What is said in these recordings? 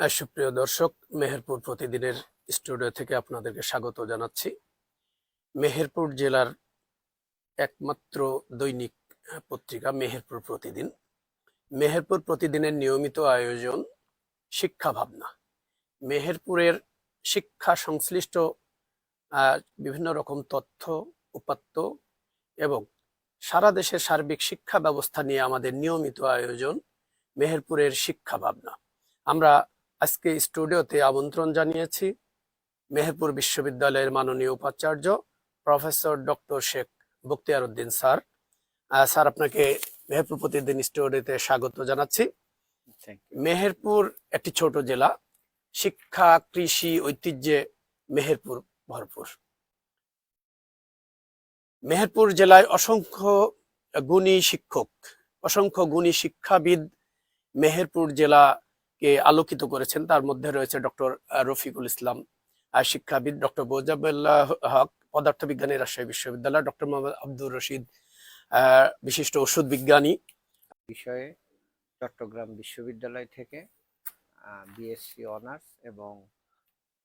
সুপ্রিয় দর্শক, মেহেরপুর প্রতিদিনের স্টুডিও থেকে আপনাদেরকে স্বাগত জানাচ্ছি। মেহেরপুর জেলার একমাত্র দৈনিক পত্রিকা মেহেরপুর প্রতিদিন। মেহেরপুর প্রতিদিনের নিয়মিত আয়োজন শিক্ষা ভাবনা। মেহেরপুরের শিক্ষা সংশ্লিষ্ট বিভিন্ন রকম তথ্য, উপাত্ত এবং সারা দেশের সার্বিক শিক্ষা ব্যবস্থা নিয়ে আমাদের নিয়মিত আয়োজন মেহেরপুরের শিক্ষা ভাবনা। আমরা আজকে স্টুডিওতে আমন্ত্রণ জানিয়েছি মেহেরপুর বিশ্ববিদ্যালয়ের মাননীয় উপাচার্য professor doctor Sheikh Bakhtiar Uddin sir. Sir, আপনাকে মেহেরপুর প্রতিদিন স্টুডিওতে স্বাগত জানাচ্ছি। মেহেরপুর একটি ছোট জেলা, শিক্ষা, কৃষি, ঐতিহ্যে মেহেরপুর ভরপুর। মেহেরপুর জেলায় অসংখ্য গুণী শিক্ষক, অসংখ্য গুণী শিক্ষাবিদ মেহেরপুর জেলাকে আলোকিত করেছেন। তার মধ্যে রয়েছে ডক্টর রফিকুল ইসলাম শিক্ষাবিদ, ডক্টর মোজাম্মেল হক পদার্থবিজ্ঞানী রাজশাহী বিশ্ববিদ্যালয়, ডক্টর মোহাম্মদ আব্দুর রশিদ বিশিষ্ট ওষুধ বিজ্ঞানী বিষয়ে চট্টগ্রাম বিশ্ববিদ্যালয় থেকে বিএসসি অনার্স এবং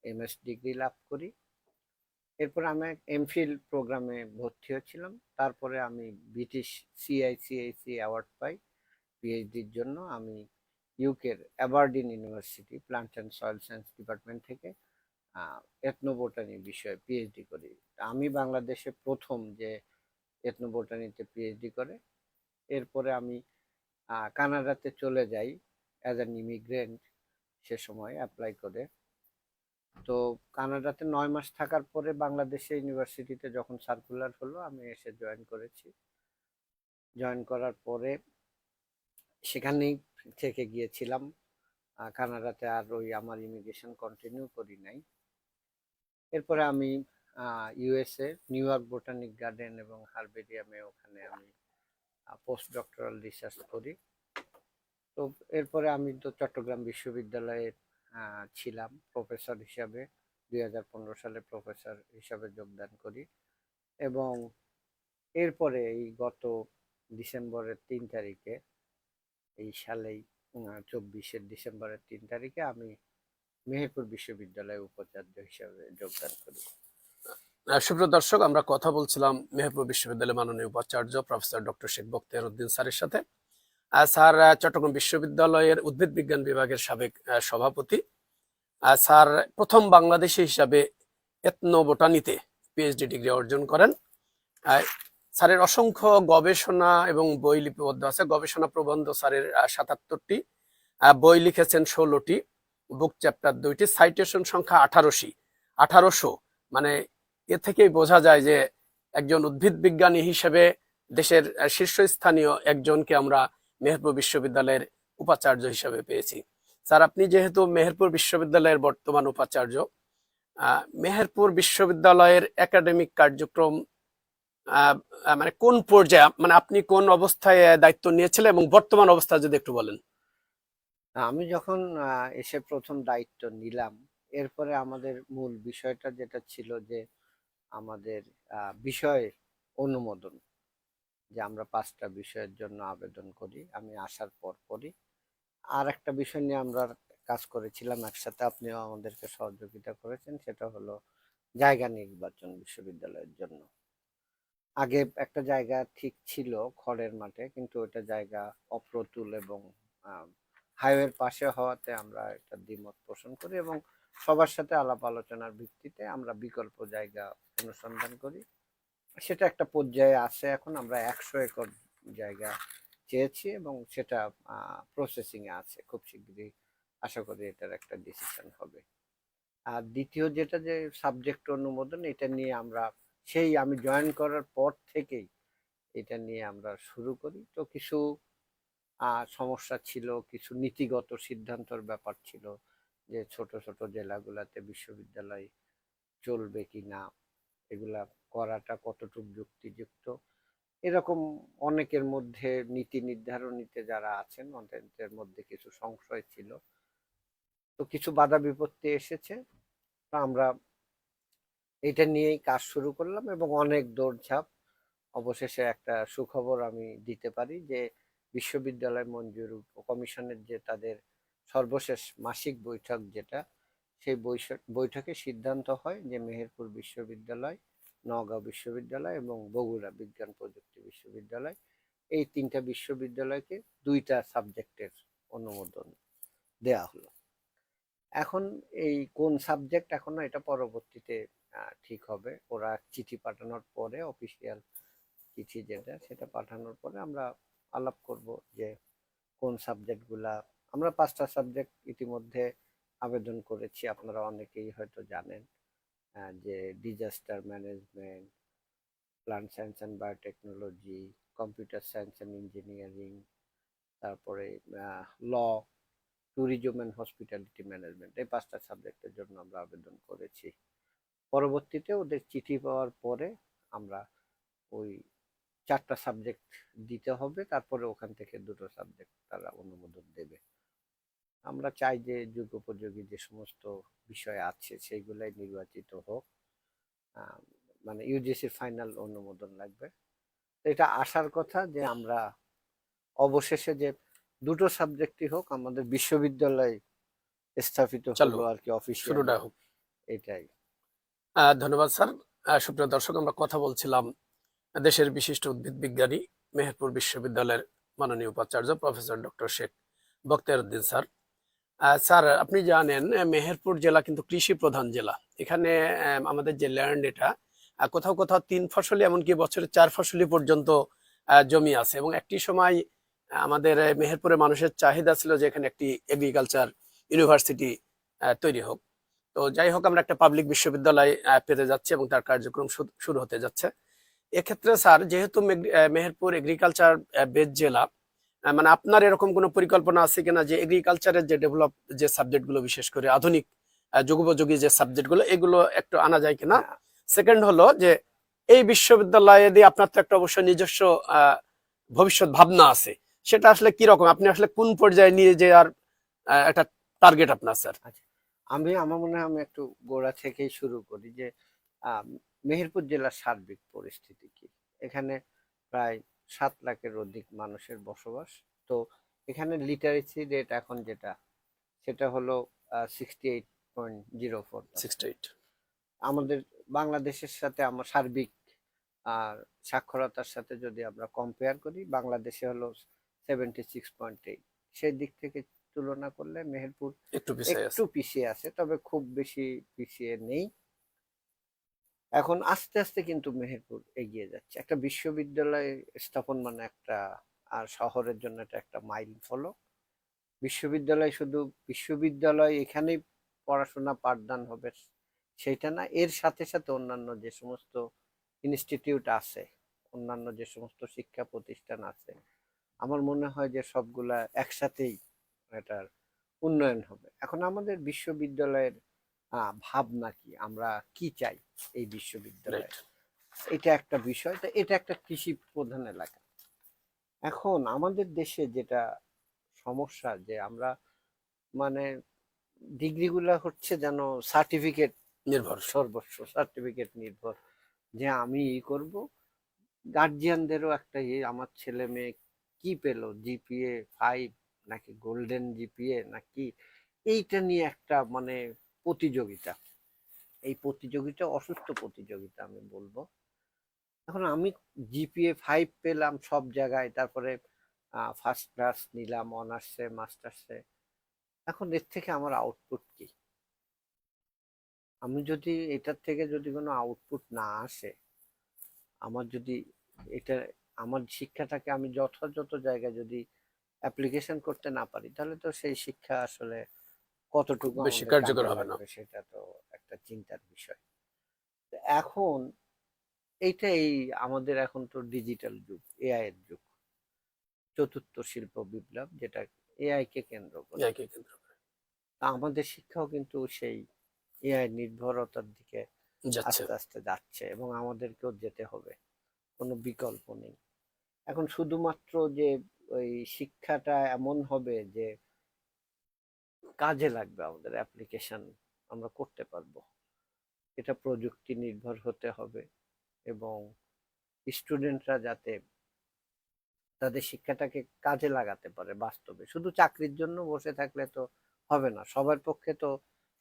এমএস ডিগ্রি লাভ করি। এরপর আমি এমফিল প্রোগ্রামে ভর্তি হয়েছিলাম। তারপরে আমি ব্রিটিশ সিআইসিআইসি অ্যাওয়ার্ড পাই পিএইচডির জন্য। আমি ইউকের Aberdeen university plant and soil science department থেকে এথনোবোটানি বিষয়ে পিএইচডি করি। আমি বাংলাদেশে প্রথম যে এথনোবোটানিতে পিএইচডি করে। এরপরে আমি কানাডাতে চলে যাই অ্যাজ অ্যান ইমিগ্রেন্ট, সে সময় অ্যাপ্লাই করে। তো কানাডাতে 9 মাস থাকার পরে বাংলাদেশে ইউনিভার্সিটিতে যখন সার্কুলার হলো, আমি এসে জয়েন করেছি। জয়েন করার পরে সেখানেই থেকে গিয়েছিলাম কানাডাতে, আর ওই আমার ইমিগ্রেশন কন্টিনিউ করি নাই। এরপরে আমি USA new York botanic garden এবং হার্বেরিয়ামে ওখানে আমি পোস্ট ডক্টরাল রিসার্চ করি। তো এরপরে আমি তো চট্টগ্রাম বিশ্ববিদ্যালয়ে ছিলাম প্রফেসর হিসাবে। 2015 সালে প্রফেসর হিসাবে যোগদান করি এবং এরপরে এই গত ডিসেম্বরের 3 তারিখে, এই সালেই 24 ডিসেম্বরের 3 তারিখে আমি মেহেরপুর বিশ্ববিদ্যালয়ে উপাচার্য হিসাবে যোগদান করি। সুপ্রিয় দর্শক, আমরা কথা বলছিলাম মেহেরপুর বিশ্ববিদ্যালয়ের মাননীয় উপাচার্য প্রফেসর ডক্টর শেখ বখতিয়ার উদ্দিন স্যারের সাথে। স্যার চট্টগ্রাম বিশ্ববিদ্যালয়ের উদ্ভিদ বিজ্ঞান বিভাগের সাবেক সভাপতি। স্যার প্রথম বাংলাদেশি হিসাবে এথনোবোটানিতে পিএইচডি ডিগ্রি অর্জন করেন। স্যারের অসংখ্য গবেষণা এবং বই লিপিবদ্ধ আছে। গবেষণা প্রবন্ধ স্যারের 77টি, বই লিখেছেন 16টি, বুক চ্যাপ্টার 2টি, সাইটেশন সংখ্যা 1800। মানে এ থেকেই বোঝা যায় যে একজন উদ্ভিদ বিজ্ঞানী হিসেবে দেশের শীর্ষস্থানীয় একজনকে আমরা মেহেরপুর বিশ্ববিদ্যালয়ের উপাচার্য হিসেবে পেয়েছি। স্যার, আপনি যেহেতু মেহেরপুর বিশ্ববিদ্যালয়ের বর্তমান উপাচার্য, মেহেরপুর বিশ্ববিদ্যালয়ের একাডেমিক কার্যক্রম মানে কোন পর্যায়ে, মানে আপনি কোন অবস্থায় দায়িত্ব নিয়েছিলেন এবং বর্তমান অবস্থা যদি একটু বলেন। আমি যখন এসে প্রথম দায়িত্ব নিলাম, এরপরে আমাদের মূল বিষয়টা যেটা ছিল যে আমাদের বিষয় অনুমোদন, যে আমরা 5টা বিষয়ের জন্য আবেদন করি আমি আসার পরই। আর একটা বিষয় নিয়ে আমরা কাজ করেছিলাম একসাথে, আপনিও আমাদেরকে সহযোগিতা করেছেন, সেটা হলো জায়গা নির্বাচন বিশ্ববিদ্যালয়ের জন্য। আগে একটা জায়গা ঠিক ছিল খড়ের মাঠে, কিন্তু ওটা জায়গা অপ্রতুল এবং হাইওয়ের পাশে হওয়াতে আমরা একটা দ্বিমত পোষণ করি এবং সবার সাথে আলাপ আলোচনার ভিত্তিতে আমরা বিকল্প জায়গা অনুসন্ধান করি। সেটা একটা পর্যায়ে আছে। এখন আমরা 100 একর জায়গা চেয়েছি এবং সেটা প্রসেসিং এ আছে। খুব শীঘ্রই আশা করি এটার একটা ডিসিশন হবে। আর দ্বিতীয় যেটা, যে সাবজেক্ট অনুমোদন, এটা নিয়ে আমরা সেই আমি জয়েন করার পর থেকেই এটা নিয়ে আমরা শুরু করি। তো কিছু সমস্যা ছিল, কিছু নীতিগত সিদ্ধান্তর ব্যাপার ছিল, যে ছোট ছোট জেলাগুলোতে বিশ্ববিদ্যালয় চলবে কি না, এগুলা করাটা কতটুকু যুক্তিযুক্ত, এরকম অনেকের মধ্যে নীতি নির্ধারণীতে যারা আছেন ওদের মধ্যে কিছু সংশয় ছিল। তো কিছু বাধা বিপত্তি এসেছে, তো আমরা এটা নিয়েই কাজ শুরু করলাম এবং অনেক দৌড়ঝাঁপ। অবশেষে একটা সুখবর আমি দিতে পারি যে বিশ্ববিদ্যালয় মঞ্জুর কমিশনের যে তাদের সর্বশেষ মাসিক বৈঠক যেটা, সেই বৈঠকে সিদ্ধান্ত হয় যে মেহেরপুর বিশ্ববিদ্যালয়, নওগাঁ বিশ্ববিদ্যালয় এবং বগুড়া বিজ্ঞান প্রযুক্তি বিশ্ববিদ্যালয়, এই তিনটা বিশ্ববিদ্যালয়কে দুইটা সাবজেক্টের অনুমোদন দেয়া হলো। এখন এই কোন সাবজেক্ট এখনো এটা পরবর্তীতে ঠিক হবে। ওরা চিঠি পাঠানোর পরে, অফিসিয়াল চিঠি যেটা, সেটা পাঠানোর পরে আমরা আলাপ করব যে কোন সাবজেক্টগুলা। আমরা 5টা সাবজেক্ট ইতিমধ্যে আবেদন করেছি, আপনারা অনেকেই হয়তো জানেন, যে disaster management, plant science and biotechnology, computer science and engineering, তারপরে ল, ট্যুরিজম অ্যান্ড হসপিটালিটি ম্যানেজমেন্ট, এই 5টা সাবজেক্টের জন্য আমরা আবেদন করেছি। পরবর্তীতে ওদের চিঠি পাওয়ার পরে আমরা ওই 4টা সাবজেক্ট দিতে হবে, তারপরে ওখান থেকে 2টো সাবজেক্ট তারা অনুমোদন দেবে। আমরা চাই যে যুগোপযোগী যে সমস্ত বিষয় আছে সেইগুলাই নির্বাচিত হোক, মানে ইউজিসির ফাইনাল অনুমোদন লাগবে। এটা আসার কথা যে আমরা অবশেষে যে 2টো সাবজেক্টই হোক আমাদের বিশ্ববিদ্যালয় স্থাপিত চালু হলো আর কি, অফিসিয়ালি। শুরুটা হোক। এটাই। ধন্যবাদ স্যার। সুপ্রিয় দর্শক, আমরা কথা বলছিলাম দেশের বিশিষ্ট উদ্ভিদ বিজ্ঞানী, মেহেরপুর বিশ্ববিদ্যালয়ের মাননীয় উপাচার্য professor doctor Sheikh Bakhtiar Uddin sir. Sir, আপনি জানেন মেহেরপুর জেলা কিন্তু কৃষি প্রধান জেলা। এখানে আমাদের যে ল্যান্ড, এটা কোথাও কোথাও 3 ফসলি, এমনকি বছরে 4 ফসলি পর্যন্ত জমি আছে। এবং একটি সময় আমাদের মেহেরপুরের মানুষের চাহিদা ছিল যে এখানে একটি এগ্রিকালচার ইউনিভার্সিটি তৈরি হোক। তো যাই হোক, আমরা একটা পাবলিক বিশ্ববিদ্যালয় পেতে যাচ্ছি এবং তার কার্যক্রম শুরু হতে যাচ্ছে। এক্ষেত্রে স্যার, যেহেতু মেহেরপুর এগ্রিকালচার বেস জেলা, মানে আপনার এরকম কোনো পরিকল্পনা আছে কিনা যে এগ্রিকালচারের যে ডেভেলপ যে সাবজেক্টগুলো, বিশেষ করে আধুনিক যুগোপযোগী যে সাবজেক্টগুলো, এগুলো একটু আনা যায় কিনা? হ্যাঁ, সেকেন্ড হলো যে এই বিশ্ববিদ্যালয়ে দিয়ে আপনার তো একটা অবশ্যই নিজস্ব ভবিষ্যৎ ভাবনা আছে, সেটা আসলে কি রকম? আপনি আসলে কোন পর্যায়ে নিয়ে যে আর একটা টার্গেট আপনার স্যার? আচ্ছা। আমার মনে হয় আমি একটু গোড়া থেকেই শুরু করি যে আহ, মেহেরপুর জেলার সার্বিক পরিস্থিতি কি। এখানে প্রায় 7 লাখের অধিক মানুষের বসবাস। তো এখানে লিটারেসি রেট এখন যেটা, সেটা হলো 68.04%। 68। আমাদের বাংলাদেশের সাথে আমার সার্বিক আর সাক্ষরতার সাথে যদি আমরা কম্পেয়ার করি, বাংলাদেশে হলো 76.8। সেই দিক থেকে তুলনা করলে মেহেরপুর একটু পিছিয়ে একটু আছে। পিছিয়ে আছে, তবে খুব বেশি পিছিয়ে নেই। এখন আস্তে আস্তে কিন্তু মেহেরপুর এগিয়ে যাচ্ছে। একটা বিশ্ববিদ্যালয় স্থাপন মানে একটা, আর শহরের জন্য এটা একটা মাইল ফলক। বিশ্ববিদ্যালয় শুধু বিশ্ববিদ্যালয়, এখানেই পড়াশোনা পাঠদান হবে সেটা না, এর সাথে সাথে অন্যান্য যে সমস্ত ইনস্টিটিউট আছে, অন্যান্য যে সমস্ত শিক্ষা প্রতিষ্ঠান আছে, আমার মনে হয় যে সবগুলা একসাথেই এটার উন্নয়ন হবে। এখন আমাদের বিশ্ববিদ্যালয়ের ভাবনা কি, আমরা কি চাই এই বিশ্ববিদ্যালয়ে, রাইট। এটা একটা বিষয়। তো এটা একটা কৃষি প্রধান এলাকা। এখন আমাদের দেশে যেটা সমস্যা, যে আমরা মানে ডিগ্রিগুলা হচ্ছে যেন সার্টিফিকেট, নির্ভর। সর্বস্ব সার্টিফিকেট নির্ভর, যে আমি ই করব। গার্জিয়ানদেরও একটা আমার ছেলে মেয়ে কি পেলো, জিপিএ 5 নাকি গোল্ডেন জিপিএ নাকি, এইটা নিয়ে একটা মানে প্রতিযোগিতা। এই প্রতিযোগিতা অসুস্থ প্রতিযোগিতা আমি বলবো। এখন আমি জিপিএ 5 পেলাম সব জায়গায়, তারপরে ফার্স্ট ক্লাস নিলাম অনার্সে মাস্টার্সে, এখন এর থেকে আমার আউটপুট কি? আমি যদি এটার থেকে যদি কোনো আউটপুট না আসে, আমার যদি এটা, আমার শিক্ষাটাকে আমি যথাযথ জায়গায় যদি অ্যাপ্লিকেশন করতে না পারি, তাহলে তো সেই শিক্ষা আসলে কতটুকু বেশি আমাদের কার্যকর কাজে হবে না। লাগবে সেটা তো একটা চিন্তার বিষয়। তো এখন এইটাই, আমাদের এখন তো ডিজিটাল যুগ, এআই এর যুগ, চতুর্থ শিল্প বিপ্লব, যেটা এআই কে কেন্দ্র করে। একই কেন্দ্র করে তা আমাদের শিক্ষাও কিন্তু সেই এআই নির্ভরতার দিকে যাচ্ছে। আস্তে আস্তে যাচ্ছে, এবং আমাদেরকেও যেতে হবে, কোনো বিকল্প নেই। এখন শুধুমাত্র যে ওই শিক্ষাটা এমন হবে যে কাজে লাগবে, আমাদের অ্যাপ্লিকেশন আমরা করতে পারবো, এটা প্রযুক্তি নির্ভর হতে হবে। এবং স্টুডেন্টরা যাতে তাদের শিক্ষাটাকে কাজে লাগাতে পারে বাস্তবে। শুধু চাকরির জন্য বসে থাকলে তো হবে না। সবার পক্ষে তো,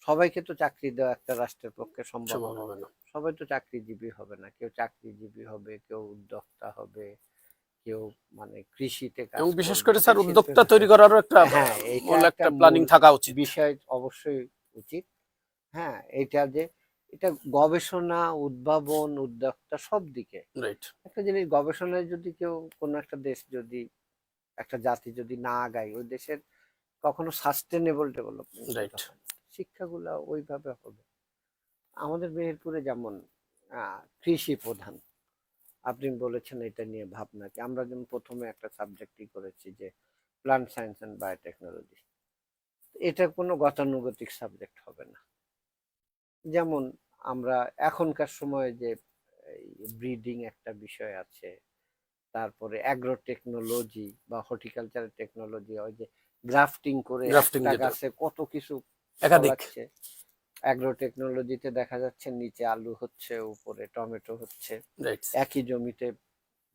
সবাইকে তো চাকরি দেওয়া একটা রাষ্ট্রের পক্ষে সম্ভব সম্ভব না। হবে না। সবাই তো চাকরিজীবী হবে না। কেউ চাকরিজীবী হবে, কেউ উদ্যোক্তা হবে, কেউ মানে কৃষিতে কাজ এবং বিশেষ করবে, করে কেউ স্যার শিল্পে উদ্যোক্তা তৈরি করারও একটা হ্যাঁ, এইটা মূল একটা একটা প্ল্যানিং মূল থাকা উচিত। বিষয় অবশ্যই উচিত। হ্যাঁ, এটা যে এটা গবেষণা, উদ্ভাবন, উদ্যোক্তা সব দিকে। রাইট, একটা জিনিস, গবেষণায় যদি কেউ, কোনো একটা দেশ যদি, একটা জাতি যদি না আগায়, ওই দেশের কখনো সাস্টেনেবল ডেভেলপমেন্ট রাইট। কিন্তু হয় না। শিক্ষাগুলো ওইভাবে হবে। আমাদের মেহেরপুরে যেমন কৃষি প্রধান, আপনি বলেছেন এটা নিয়ে ভাবনা কি। আমরা যেমন প্রথমে একটা সাবজেক্টই করেছি যে প্লান্ট সায়েন্স অ্যান্ড বায়োটেকনোলজি, এটা কোনো গতানুগতিক সাবজেক্ট হবে না। যেমন আমরা এখনকার সময়ে যে ব্রিডিং একটা বিষয় আছে, তারপরে অ্যাগ্রো টেকনোলজি বা হর্টিকালচার টেকনোলজি, ওই যে গ্রাফটিং করে গ্রাফটিং একটা যেটা গাছে কত কিছু একাধিক। ফলাচ্ছে। অ্যাগ্রো টেকনোলজিতে দেখা যাচ্ছে নিচে আলু হচ্ছে, উপরে টমেটো হচ্ছে, রাইট, একই জমিতে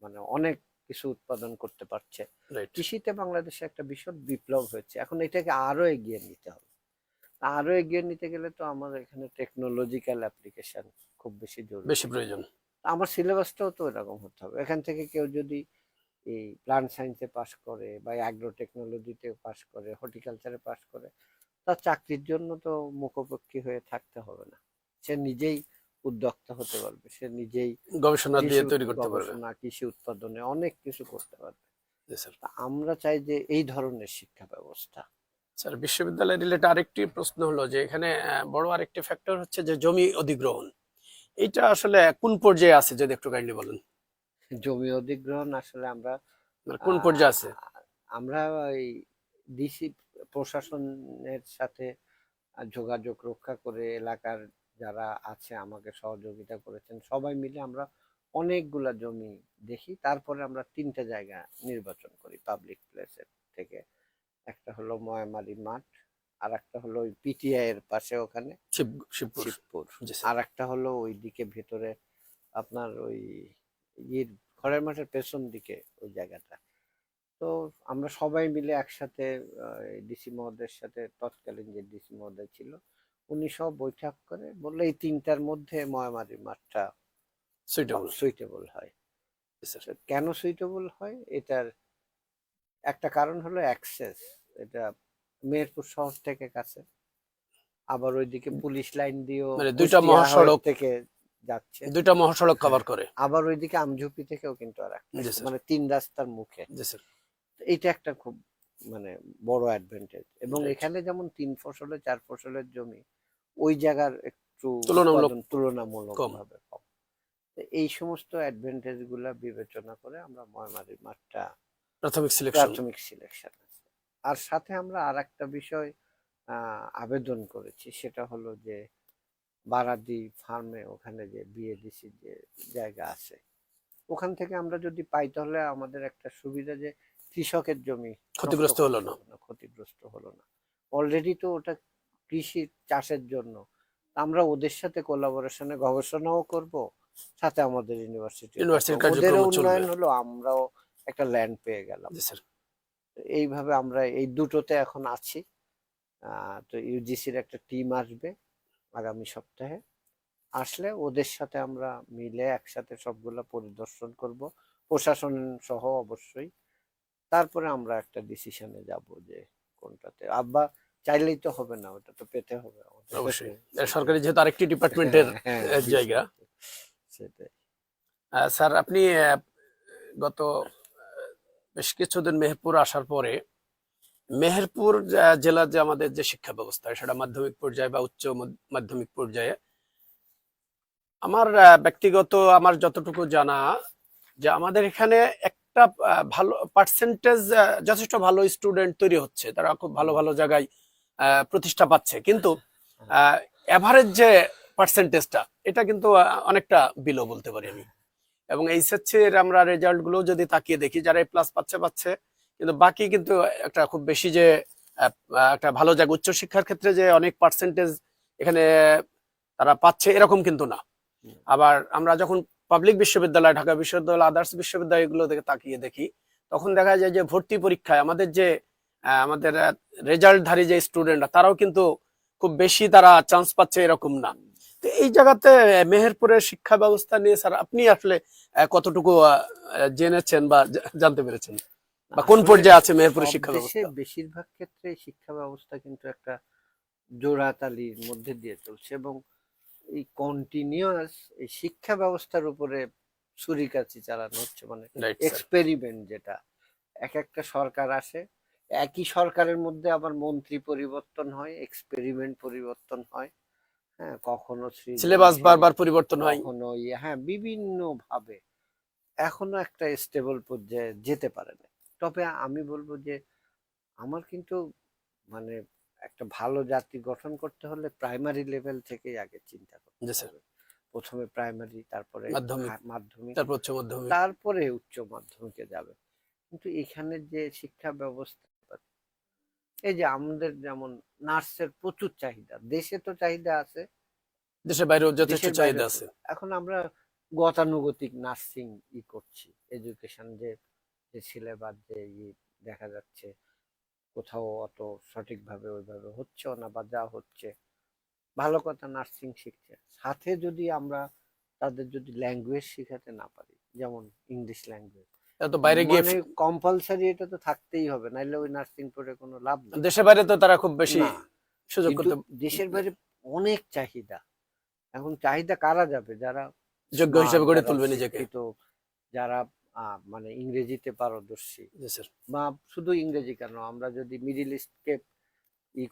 মানে অনেক কিছু উৎপাদন করতে পারছে। রাইট। কৃষিতে বাংলাদেশে একটা ভীষণ বিপ্লব হয়েছে। এখন এটাকে আরো এগিয়ে নিতে হবে। আরো এগিয়ে নিতে গেলে তো আমাদের এখানে টেকনোলজিক্যাল অ্যাপ্লিকেশন খুব বেশি বেশি জরুরি। প্রয়োজন। আমার সিলেবাসটাও তো এরকম হতে হবে। এখান থেকে কেউ যদি এই প্লান্ট সায়েন্সে পাশ করে বা অ্যাগ্রো টেকনোলজিতে পাশ করে, হর্টিকালচারে পাশ করে, তার চাকরির জন্য তো মুখোমুখি হয়ে থাকতে হবে না। সে নিজেই উদ্যোক্তা হতে পারবে, সে নিজেই গবেষণা দিয়ে কৃষি তৈরি করতে পারবে। গবেষণা, কৃষি উৎপাদনে অনেক কিছু করতে পারবে। জি স্যার। তা আমরা চাই যে এই ধরনের শিক্ষা ব্যবস্থা। স্যার বিশ্ববিদ্যালয় রিলেটেড আরেকটি প্রশ্ন হলো যে এখানে বড় আরেকটি ফ্যাক্টর হচ্ছে যে জমি অধিগ্রহণ। এটা আসলে কোন পর্যায়ে আছে যদি একটু কাইন্ডলি বলেন? জমি অধিগ্রহণ আসলে আমরা মানে কোন আহ, পর্যায়ে আছে? আমরা এই ডিসি প্রশাসনের সাথে যোগাযোগ রক্ষা করে, এলাকার যারা আছে আমাকে সহযোগিতা করেছেন, সবাই মিলে আমরা অনেকগুলা জমি দেখি। তারপরে আমরা 3টে জায়গা নির্বাচন করি পাবলিক প্লেসের থেকে। একটা হলো ময়মারি মাঠ, আর একটা হলো ওই পিটিআই এর পাশে ওখানে শিবপুর। শিবপুর, জি স্যার। আর একটা হলো ওইদিকে ভেতরে আপনার ওই ইয়ের খড়ের মাঠের পেছন দিকে ওই জায়গাটা। তো আমরা সবাই মিলে একসাথে ডিসি মহোদয়ের সাথে, তৎকালীন যে ডিসি মহোদয় ছিল, উনি সব বৈঠক করে বললে এই 3টার মধ্যে ময়মারি মাঠটা সুইটেবল। সুইটেবল হয়। জি স্যার। তো কেন সুইটেবল হয়, এটার একটা কারণ হলো অ্যাক্সেস। এটা মেহেরপুর শহর থেকে কাছে, আবার ওইদিকে পুলিশ লাইন দিয়েও মানে দুইটা কুষ্টিয়া মহাসড়ক, থেকে যাচ্ছে। দুইটা মহাসড়ক হ্যাঁ, কভার করে। আবার ওইদিকে আমঝুপি থেকেও কিন্তু আর একটা, জি স্যার। মানে 3 রাস্তার মুখে। জি স্যার। তো এইটা একটা খুব মানে বড় অ্যাডভান্টেজ। এবং রাইট। এখানে যেমন 3 ফসলে 4 ফসলের জমি, ওই জায়গার একটু তুলনামূলক উৎপাদন তুলনামূলক কম। ভাবে কম। তো এই সমস্ত অ্যাডভান্টেজ গুলা বিবেচনা করে আমরা ময়মারি মাঠটা প্রাথমিক সিলেকশন। প্রাথমিক সিলেকশন আছে। আর সাথে আমরা আর একটা বিষয় আবেদন করেছি, সেটা হলো যে বারাদি ফার্মে ওখানে যে বিএডিসি যে জায়গা আছে, ওখান থেকে আমরা যদি পাই তাহলে আমাদের একটা সুবিধা যে কৃষকের জমি নষ্ট ক্ষতিগ্রস্ত হলো করতে না। হলো না, ক্ষতিগ্রস্ত হলো না। অলরেডি তো ওটা কৃষি চাষের জন্য। আমরা ওদের সাথে কোলাবোরেশনে গবেষণাও করব, সাথে আমাদের ইউনিভার্সিটি, ইউনিভার্সিটির ওদেরও কার্যক্রম চলবে। উন্নয়ন হলো, আমরাও একটা ল্যান্ড পেয়ে গেলাম। জি স্যার। এইভাবে আমরা এই দুটোতে এখন আছি। তো ইউজিসির একটা টিম আসবে আগামী সপ্তাহে। আসলে ওদের সাথে আমরা মিলে একসাথে সবগুলা পরিদর্শন করব, প্রশাসন সহ অবশ্যই। তারপরে আমরা একটা ডিসিশনে যাব যে কোনটাতে। আব্বা চাইলেই তো হবে না, ওটা তো পেতে হবে আমাদের। অবশ্যই সরকারি যেহেতু আরেকটি ডিপার্টমেন্টের হ্যাঁ, হ্যাঁ, জায়গা। সেটাই। স্যার আপনি গত বেশ কিছুদিন মেহেরপুর আসার পরে মেহেরপুর জেলার যে আমাদের যে শিক্ষা ব্যবস্থা সেটা মাধ্যমিক পর্যায়ে বা উচ্চ মাধ্যমিক পর্যায়ে আমার ব্যক্তিগত আমার যতটুকু জানা যে আমাদের এখানে একটা ভালো পার্সেন্টেজ, যথেষ্ট ভালো স্টুডেন্ট তৈরি হচ্ছে, তারা খুব ভালো ভালো জায়গায় প্রতিষ্ঠা পাচ্ছে, কিন্তু এভারেজ যে পার্সেন্টেজটা এটা কিন্তু অনেকটা বিলো বলতে পারি আমি। এবং এইচএসসি এর আমরা রেজাল্ট গুলো যদি তাকিয়ে দেখি, যারা এ প্লাস পাচ্ছে পাচ্ছে, কিন্তু বাকি কিন্তু একটা খুব বেশি যে একটা ভালো জায়গা উচ্চশিক্ষার ক্ষেত্রে যে অনেক পার্সেন্টেজ এখানে তারা পাচ্ছে এরকম কিন্তু না। আবার আমরা যখন পাবলিক বিশ্ববিদ্যালয়, ঢাকা বিশ্ববিদ্যালয়, আদার্স বিশ্ববিদ্যালয় এগুলো থেকে তাকিয়ে দেখি, তখন দেখা যায় যে ভর্তি পরীক্ষায় আমাদের যে আমাদের রেজাল্টধারী যে স্টুডেন্টরা তারাও কিন্তু খুব বেশি তারা চান্স পাচ্ছে এরকম না। তো এই জায়গাতে মেহেরপুরের শিক্ষা ব্যবস্থা নিয়ে স্যার আপনি আসলে কতটুকু জেনেছেন বা জানতে পেরেছেন, বা কোন আসলে পর্যায়ে আছে মেহেরপুরের সব শিক্ষা দেশে ব্যবস্থা? বেশিরভাগ ক্ষেত্রে শিক্ষা ব্যবস্থা কিন্তু একটা জোড়াতালির মধ্যে দিয়ে চলছে, এবং এই কন্টিনিউয়াস এই শিক্ষা ব্যবস্থার উপরে ছুরিকাছি চালানো হচ্ছে, মানে রাইট স্যার। এক্সপেরিমেন্ট যেটা। এক একটা সরকার আসে, একই সরকারের মধ্যে আবার মন্ত্রী পরিবর্তন হয়, এক্সপেরিমেন্ট পরিবর্তন হয়, হ্যাঁ, কখনো সিলেবাস সৃজনশীল, বারবার পরিবর্তন হয়। কখনো হ্যাঁ, বিভিন্ন ভাবে এখনো একটা স্টেবল পর্যায়ে যেতে পারে না। তবে আমি বলবো যে আমার কিন্তু মানে একটা ভালো জাতি গঠন করতে হলে প্রাইমারি লেভেল থেকেই আগে চিন্তা করতে জি স্যার। হবে। প্রথমে প্রাইমারি, তারপরে মাধ্যমিক, মাধ্যমিক, তারপর উচ্চ মাধ্যমিক। তারপরে উচ্চ মাধ্যমিকে যাবে। কিন্তু এখানে যে শিক্ষা ব্যবস্থা, এই যে আমাদের যেমন নার্সের প্রচুর চাহিদা, দেশে তো চাহিদা আছে, দেশের বাইরেও যথেষ্ট দেশের বাইরে চাহিদা তো। আছে। এখন আমরা গতানুগতিক নার্সিং করছি, এডুকেশন যে যে সিলেবাস যে দেখা যাচ্ছে কোথাও অত সঠিকভাবে ওইভাবে হচ্ছেও না, বা যা হচ্ছে ভালো কথা, নার্সিং শিখছে, সাথে যদি আমরা তাদের যদি ল্যাঙ্গুয়েজ শিখাতে না পারি, যেমন ইংলিশ ল্যাঙ্গুয়েজ, এটা তো বাইরে গিয়ে মানে কম্পালসারি, এটা তো থাকতেই হবে, নাইলে ওই নার্সিং পড়ে কোনো লাভ নেই। দেশের বাইরে তো তারা খুব বেশি না, সুযোগ কিন্তু করতে দেশের বাইরে অনেক চাহিদা। এখন চাহিদা কারা যাবে? যারা যোগ্য স্মার্ট, হিসেবে গড়ে যারা তুলবে নিজেকে। শিক্ষিত, যারা মানে ইংরেজিতে পারদর্শী, জি স্যার। বা শুধু ইংরেজি কেন, আমরা যদি মিডিল ইস্টকে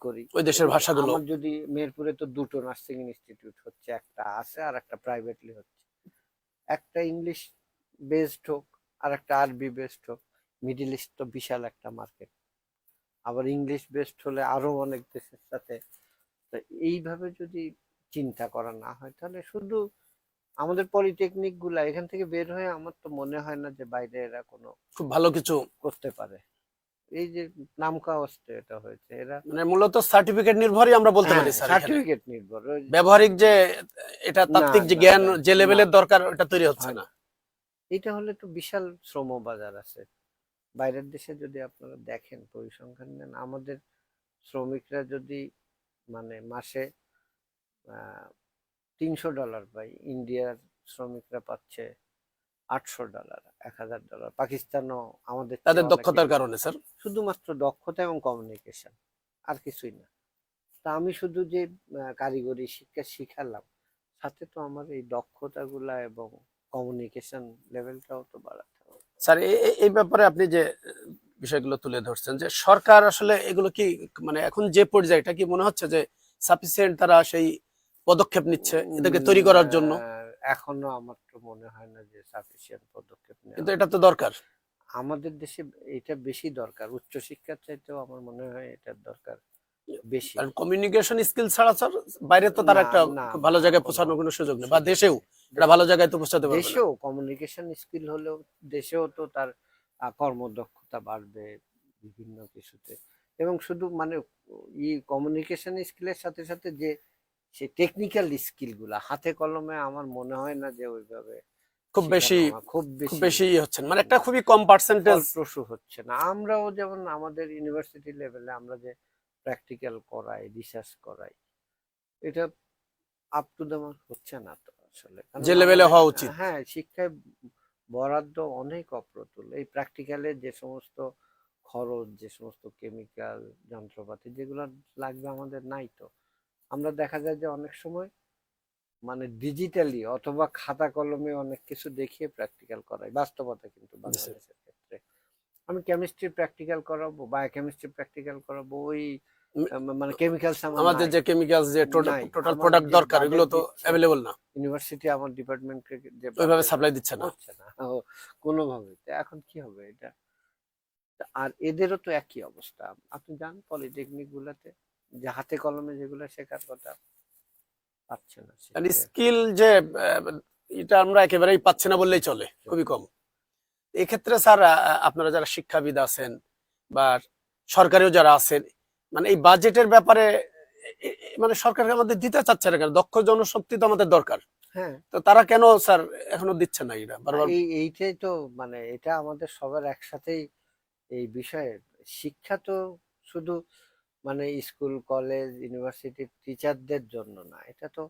করি, ওই দেশের ভাষাগুলো। আমার যদি মিরপুরে তো দুটো নার্সিং ইনস্টিটিউট হচ্ছে, একটা আছে আর একটা প্রাইভেটলি হচ্ছে, একটা ইংলিশ বেসড হোক আর একটা আরবি বেসড হোক, মিডিল ইস্ট তো বিশাল একটা মার্কেট, আবার ইংলিশ বেসড হলে আরো অনেক দেশের সাথে। তো এইভাবে যদি চিন্তা করা না হয়, তাহলে শুধু আমাদের পলিটেকনিক গুলা এখান থেকে বের হয়ে আমার তো মনে হয় না যে বাইরে এরা কোনো খুব ভালো কিছু, করতে পারে। এই যে নামকা অস্তে এটা হয়েছে, এরা মানে মূলত সার্টিফিকেট নির্ভরই আমরা বলতে পারি স্যার। এখানে সার্টিফিকেট নির্ভর, ব্যবহারিক যে এটা না তাত্ত্বিক যে না জ্ঞান না যে না, লেভেলের দরকার ওটা তৈরি হচ্ছে হয় না। না। এটা হলে তো বিশাল শ্রম বাজার আছে। বাইরের দেশে যদি আপনারা দেখেন, পরিসংখ্যান নেন, আমাদের শ্রমিকরা যদি মানে মাসে $300 পায়, ইন্ডিয়ার শ্রমিকরা পাচ্ছে $800, $1000। পাকিস্তানও আমাদের তাদের চেয়ে অনেকে, দক্ষতার কারণে স্যার। শুধুমাত্র দক্ষতা এবং কমিউনিকেশন, আর কিছুই না। তা আমি শুধু যে কারিগরি শিক্ষা শিখালাম, সাথে তো আমার এই দক্ষতাগুলা এবং কমিউনিকেশন লেভেলটাও তো বাড়াতে হবে। স্যার এই ব্যাপারে আপনি যে বিষয়গুলো তুলে ধরছেন, যে সরকার আসলে এগুলো কি মানে এখন যে পর্যায়ে, এটা কি মনে হচ্ছে যে সাফিসিয়েন্ট তারা সেই পদক্ষেপ নিচ্ছে এদেরকে তৈরি করার জন্য? এখনো আমার তো মনে হয় না যে সাফিসিয়েন্ট পদক্ষেপ নেওয়া কিন্তু এটা তো দরকার। আমাদের দেশে। এটা বেশি দরকার, উচ্চশিক্ষার চাইতেও আমার মনে হয় এটার দরকার বেশি। কারণ কমিউনিকেশন স্কিল ছাড়া স্যার বাইরে তো তার না একটা না খুব ভালো না, জায়গায় কোনো পৌঁছানোর কোনো সুযোগ নেই, বা সুযোগ দেশেও নেই। এটা ভালো জায়গায় তো পৌঁছাতে পারবে না। দেশেও কমিউনিকেশন স্কিল হলেও দেশেও তো তার কর্মদক্ষতা বাড়বে বিভিন্ন কিছুতে, এবং শুধু মানে কমিউনিকেশন স্কিলের সাথে সাথে যে সে টেকনিক্যাল স্কিল গুলা হাতে কলমে, আমার মনে হয় না যে ওইভাবে খুব বেশি, শেখানো খুব খুব বেশি বেশি হচ্ছে, মানে একটা খুবই কম পার্সেন্টেজ। ফলপ্রসূ হচ্ছে না। আমরাও যেমন আমাদের ইউনিভার্সিটি লেভেলে আমরা যে প্র্যাকটিক্যাল করাই, রিসার্চ করাই, এটা আপ টু দ্য মার্ক হচ্ছে না তো আসলে, কারণ যে লেভেলে আমাদের, হওয়া উচিত। হ্যাঁ, শিক্ষায় বরাদ্দ অনেক অপ্রতুল। এই প্র্যাকটিক্যালের যে সমস্ত খরচ, যে সমস্ত কেমিক্যাল যন্ত্রপাতি যেগুলো লাগবে আমাদের নাই তো। আমরা দেখা যায় যে অনেক সময় মানে ডিজিটালি অথবা খাতা কলমে অনেক কিছু দেখিয়ে প্র্যাকটিক্যাল করাই, বাস্তবতা কিন্তু বাংলাদেশের ক্ষেত্রে। আমি কেমিস্ট্রি প্র্যাকটিক্যাল করাবো, বায়োকেমিস্ট্রি প্র্যাকটিক্যাল করাবো, ওই মানে কেমিক্যালস আমার আমাদের নাই, যে কেমিক্যাল যে নাই। টোটাল আমার প্রোডাক্ট যে দরকার এগুলো বাজেট তো দিচ্ছে অ্যাভেলেবল না, ইউনিভার্সিটি আমার ডিপার্টমেন্টকে, যে ওইভাবে বাজেট সাপ্লাই দিচ্ছে না। হচ্ছে না কোনোভাবে। তো এখন কি হবে এটা? আর এদেরও তো একই অবস্থা। আপনি যান পলিটেকনিক গুলাতে, যে হাতে কলমে যেগুলো শেখার কথা, পাচ্ছে না আর শিখতে। স্কিল যে আহ, এটা আমরা একেবারেই পাচ্ছি না বললেই চলে, খুবই কম। এক্ষেত্রে স্যার আপনারা যারা শিক্ষাবিদ আছেন বা সরকারিও যারা আছেন, মানে এই বাজেটের ব্যাপারে মানে সরকার আমাদের দিতে চাচ্ছে না কেন? দক্ষ জনশক্তি তো আমাদের দরকার। হ্যাঁ, তো তারা কেন স্যার এখনো দিচ্ছে না এটা বারবার? এইটাই তো, মানে এটা আমাদের সবার একসাথেই এই বিষয়ে। শিক্ষা তো শুধু মানে স্কুল কলেজ ইউনিভার্সিটির টিচারদের জন্য না, এটা তো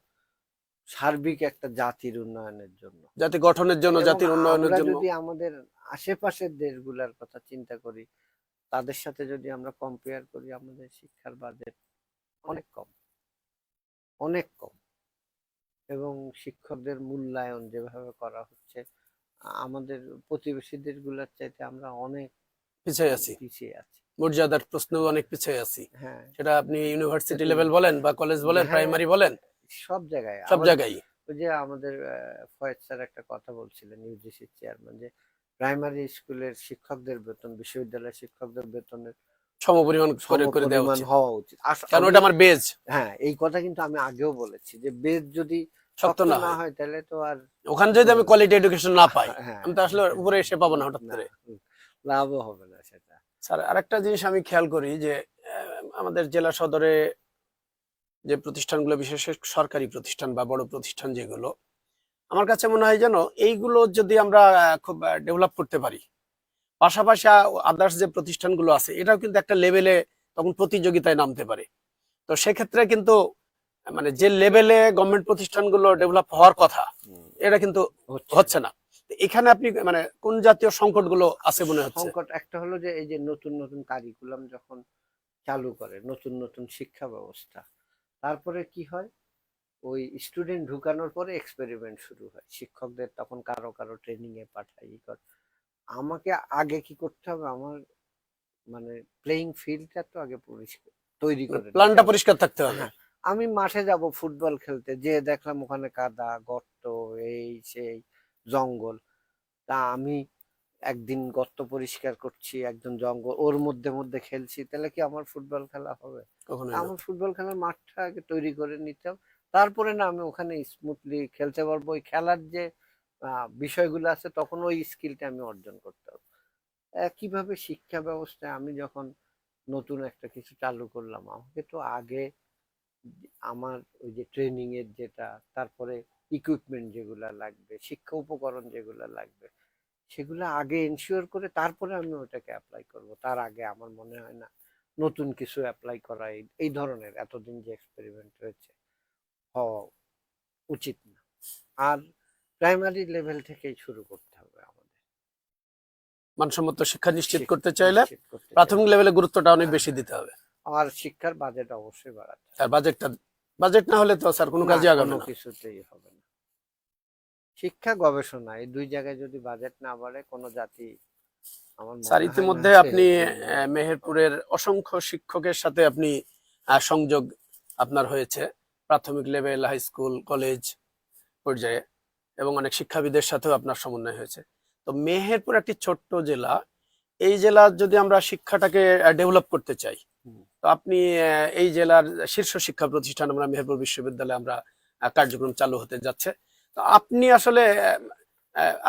সার্বিক একটা জাতির উন্নয়নের জন্য। জাতি গঠনের জন্য, এবং জাতির উন্নয়নের আমরা জন্য। যদি আমাদের আশেপাশের দেশগুলোর কথা চিন্তা করি, তাদের সাথে যদি আমরা কম্পেয়ার করি, আমাদের শিক্ষার বাজেট অনেক কম, অনেক কম। এবং শিক্ষকদের মূল্যায়ন যেভাবে করা হচ্ছে, আমাদের প্রতিবেশী দেশগুলোর চাইতে আমরা অনেক পিছিয়ে আছি, পিছিয়ে আছি। মর্যাদার প্রশ্ন অনেক পিছিয়ে আছি। হ্যাঁ, সেটা আপনি ইউনিভার্সিটি সেটাই। লেভেল বলেন বা কলেজ বলেন, হ্যাঁ, প্রাইমারি বলেন, সব জায়গায় সব আবার। জায়গায় ওই যে আমাদের ফয়েজ স্যার একটা কথা বলছিলেন, ইউজিসির চেয়ারম্যান, যে প্রাইমারি স্কুলের শিক্ষকদের বেতন বিশ্ববিদ্যালয়ের শিক্ষকদের বেতনের সমপরিমাণ করে করে দেওয়া সমপরিমাণ উচিত, হওয়া উচিত। কারণ আমি, এটা আমার বেজ। হ্যাঁ, এই কথা কিন্তু আমি আগেও বলেছি যে বেদ যদি শক্ত শক্ত না না হয়, হয় তাহলে তো আর ওখানে যদি আমি কোয়ালিটি এডুকেশন না পাই, হ্যাঁ, আমি তো আসলে উপরে এসে পাবো না হঠাৎ না, করে। লাভও হবে না সেটা। স্যার আরেকটা জিনিস আমি খেয়াল করি যে আমাদের জেলা সদরে যে প্রতিষ্ঠানগুলো, বিশেষ করে সরকারি প্রতিষ্ঠান বা বড় প্রতিষ্ঠান যেগুলো, আমার কাছে মনে হয় যেন এইগুলো যদি আমরা খুব ডেভেলপ করতে পারি, পাশাপাশি আদার্স যে প্রতিষ্ঠানগুলো আছে এটাও কিন্তু একটা লেভেলে তখন প্রতিযোগিতায় নামতে পারে। তো সেক্ষেত্রে কিন্তু মানে যে লেভেলে গভর্নমেন্ট প্রতিষ্ঠানগুলো ডেভেলপ হওয়ার কথা, হুম, এটা কিন্তু হচ্ছে হচ্ছে না। না। তো এখানে আপনি মানে কোন জাতীয় সংকটগুলো আছে মনে হচ্ছে? সংকট একটা হলো যে এই যে নতুন নতুন কারিকুলাম যখন চালু করে, নতুন নতুন শিক্ষা ব্যবস্থা, তারপরে কি হয়, ওই স্টুডেন্ট ঢুকানোর পরে এক্সপেরিমেন্ট শুরু হয়, শিক্ষকদের তখন কারো কারো ট্রেনিং এ পাঠাই, আমাকে আগে কি করতে হবে, আমার মানে প্লেইং ফিল্ডটা তো আগে পরিষ্কার তৈরি করে নিতে প্ল্যানটা হবে। পরিষ্কার থাকতে হবে। হ্যাঁ, আমি মাঠে যাব ফুটবল খেলতে, যে দেখলাম ওখানে কাদা গর্ত, এই সেই জঙ্গল, তা আমি একদিন গর্ত পরিষ্কার করছি, একদম জঙ্গল, ওর মধ্যে মধ্যে খেলছি, তাহলে কি আমার ফুটবল খেলা হবে? কখনোই না। আমার ফুটবল খেলার মাঠটা আগে তৈরি করে নিতে হবে, তারপরে না আমি ওখানে স্মুথলি খেলতে পারবো। ওই খেলার যে বিষয়গুলো আছে, তখন ওই স্কিলটা আমি অর্জন করতে হবে। কিভাবে শিক্ষা ব্যবস্থায় আমি যখন নতুন একটা কিছু চালু করলাম, আমাকে তো আগে আমার ওই যে ট্রেনিং এর যেটা, তারপরে ইকুইপমেন্ট যেগুলা লাগবে, শিক্ষা উপকরণ যেগুলা লাগবে, সেগুলো আগে এনশিওর করে তারপরে আমি ওটাকে অ্যাপ্লাই করব। তার আগে আমার মনে হয় না নতুন কিছু অ্যাপ্লাই করা এই ধরনের এতদিন যে এক্সপেরিমেন্ট হয়েছে হওয়া উচিত না। আর প্রাইমারি লেভেল থেকেই শুরু করতে হবে আমাদের মানসম্মত শিক্ষা নিশ্চিত করতে চাইলে নিশ্চিত করতে চাই। প্রাথমিক লেভেলে গুরুত্বটা অনেক হ্যাঁ, বেশি দিতে হবে। আর শিক্ষার বাজেট অবশ্যই বাড়াতে হবে। আর বাজেট না হলে তো স্যার কোনো না, কাজে আগাবে কোনো না। কিছুতেই হবে না। শিক্ষা গবেষণা এই দুই জায়গায় যদি বাজেট না বাড়ে, কোনো জাতি আমার স্যার মনে হয় না ইতিমধ্যে যে আপনি উন্নয়ন করতে পারবে। মেহেরপুরের অসংখ্য শিক্ষকের সাথে আপনি সংযোগ আপনার হয়েছে, প্রাথমিক লেভেল, হাই স্কুল, কলেজ পর্যায়ে, এবং অনেক শিক্ষাবিদের সাথেও আপনার সমন্বয় হয়েছে। তো মেহেরপুর একটি ছোট্ট জেলা, এই জেলার যদি আমরা শিক্ষাটাকে ডেভেলপ করতে চাই, হুম। তো আপনি এই জেলার শীর্ষ শিক্ষা প্রতিষ্ঠান আমরা মেহেরপুর বিশ্ববিদ্যালয়ে আমরা কার্যক্রম চালু হতে যাচ্ছে। তো আপনি আসলে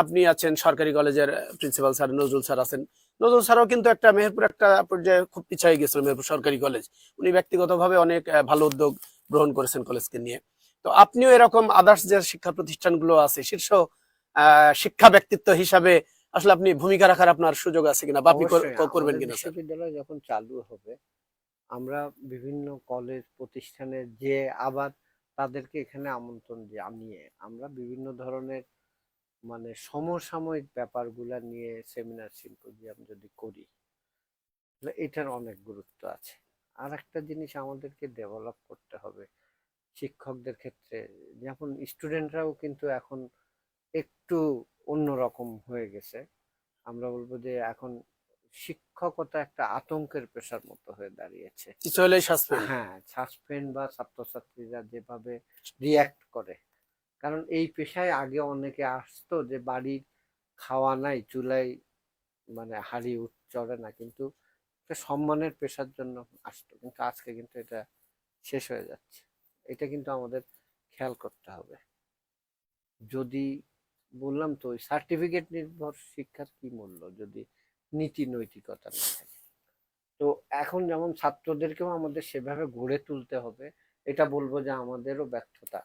আপনি আছেন সরকারি কলেজের প্রিন্সিপাল স্যার নজরুল স্যার আছেন। নজরুল স্যারও কিন্তু একটা মেহেরপুর একটা পর্যায়ে খুব পিছিয়ে গেছিল মেহেরপুর সরকারি কলেজ। উনি ব্যক্তিগতভাবে অনেক ভালো উদ্যোগ গ্রহণ করেছেন কলেজকে নিয়ে। তো আপনিও এরকম আদার্স যে শিক্ষা প্রতিষ্ঠানগুলো আছে শীর্ষ শিক্ষা ব্যক্তিত্ব হিসাবে আসলে আপনি ভূমিকা রাখার আপনার সুযোগ আছে কিনা বা আপনি অবশ্যই করবেন আমাদের কিনা স্যার? বিশ্ববিদ্যালয় যখন চালু হবে, আমরা বিভিন্ন কলেজ প্রতিষ্ঠানে যে আবার তাদেরকে এখানে আমন্ত্রণ জানিয়ে আমরা বিভিন্ন ধরনের মানে সমসাময়িক ব্যাপারগুলা নিয়ে সেমিনার সিম্পোজিয়াম যদি করি, তাহলে এটার অনেক গুরুত্ব আছে। আর একটা জিনিস আমাদেরকে ডেভেলপ করতে হবে শিক্ষকদের ক্ষেত্রে, যেমন স্টুডেন্টরাও কিন্তু এখন একটু অন্যরকম হয়ে গেছে। আমরা বলবো যে এখন শিক্ষকতা একটা আতঙ্কের পেশার মতো হয়ে দাঁড়িয়েছে। কিছু হলেই সাসপেন্ড। হ্যাঁ, সাসপেন্ড বা ছাত্রছাত্রীরা যেভাবে রিয়াক্ট করে, কারণ এই পেশায় আগে অনেকে আসতো যে বাড়ির খাওয়া নাই চুলায়, মানে হাঁড়ি চড়ে না, কিন্তু একটা সম্মানের পেশার জন্য আসতো, কিন্তু আজকে কিন্তু এটা শেষ হয়ে যাচ্ছে। এটা কিন্তু আমাদের খেয়াল করতে হবে। যদি, বললাম তো, ওই সার্টিফিকেট নির্ভর শিক্ষার কি মূল্য যদি নীতি নৈতিকতা না থাকে? তো এখন যেমন ছাত্রদেরকেও আমাদের সেভাবে গড়ে তুলতে হবে, এটা বলবো যে আমাদেরও ব্যর্থতা।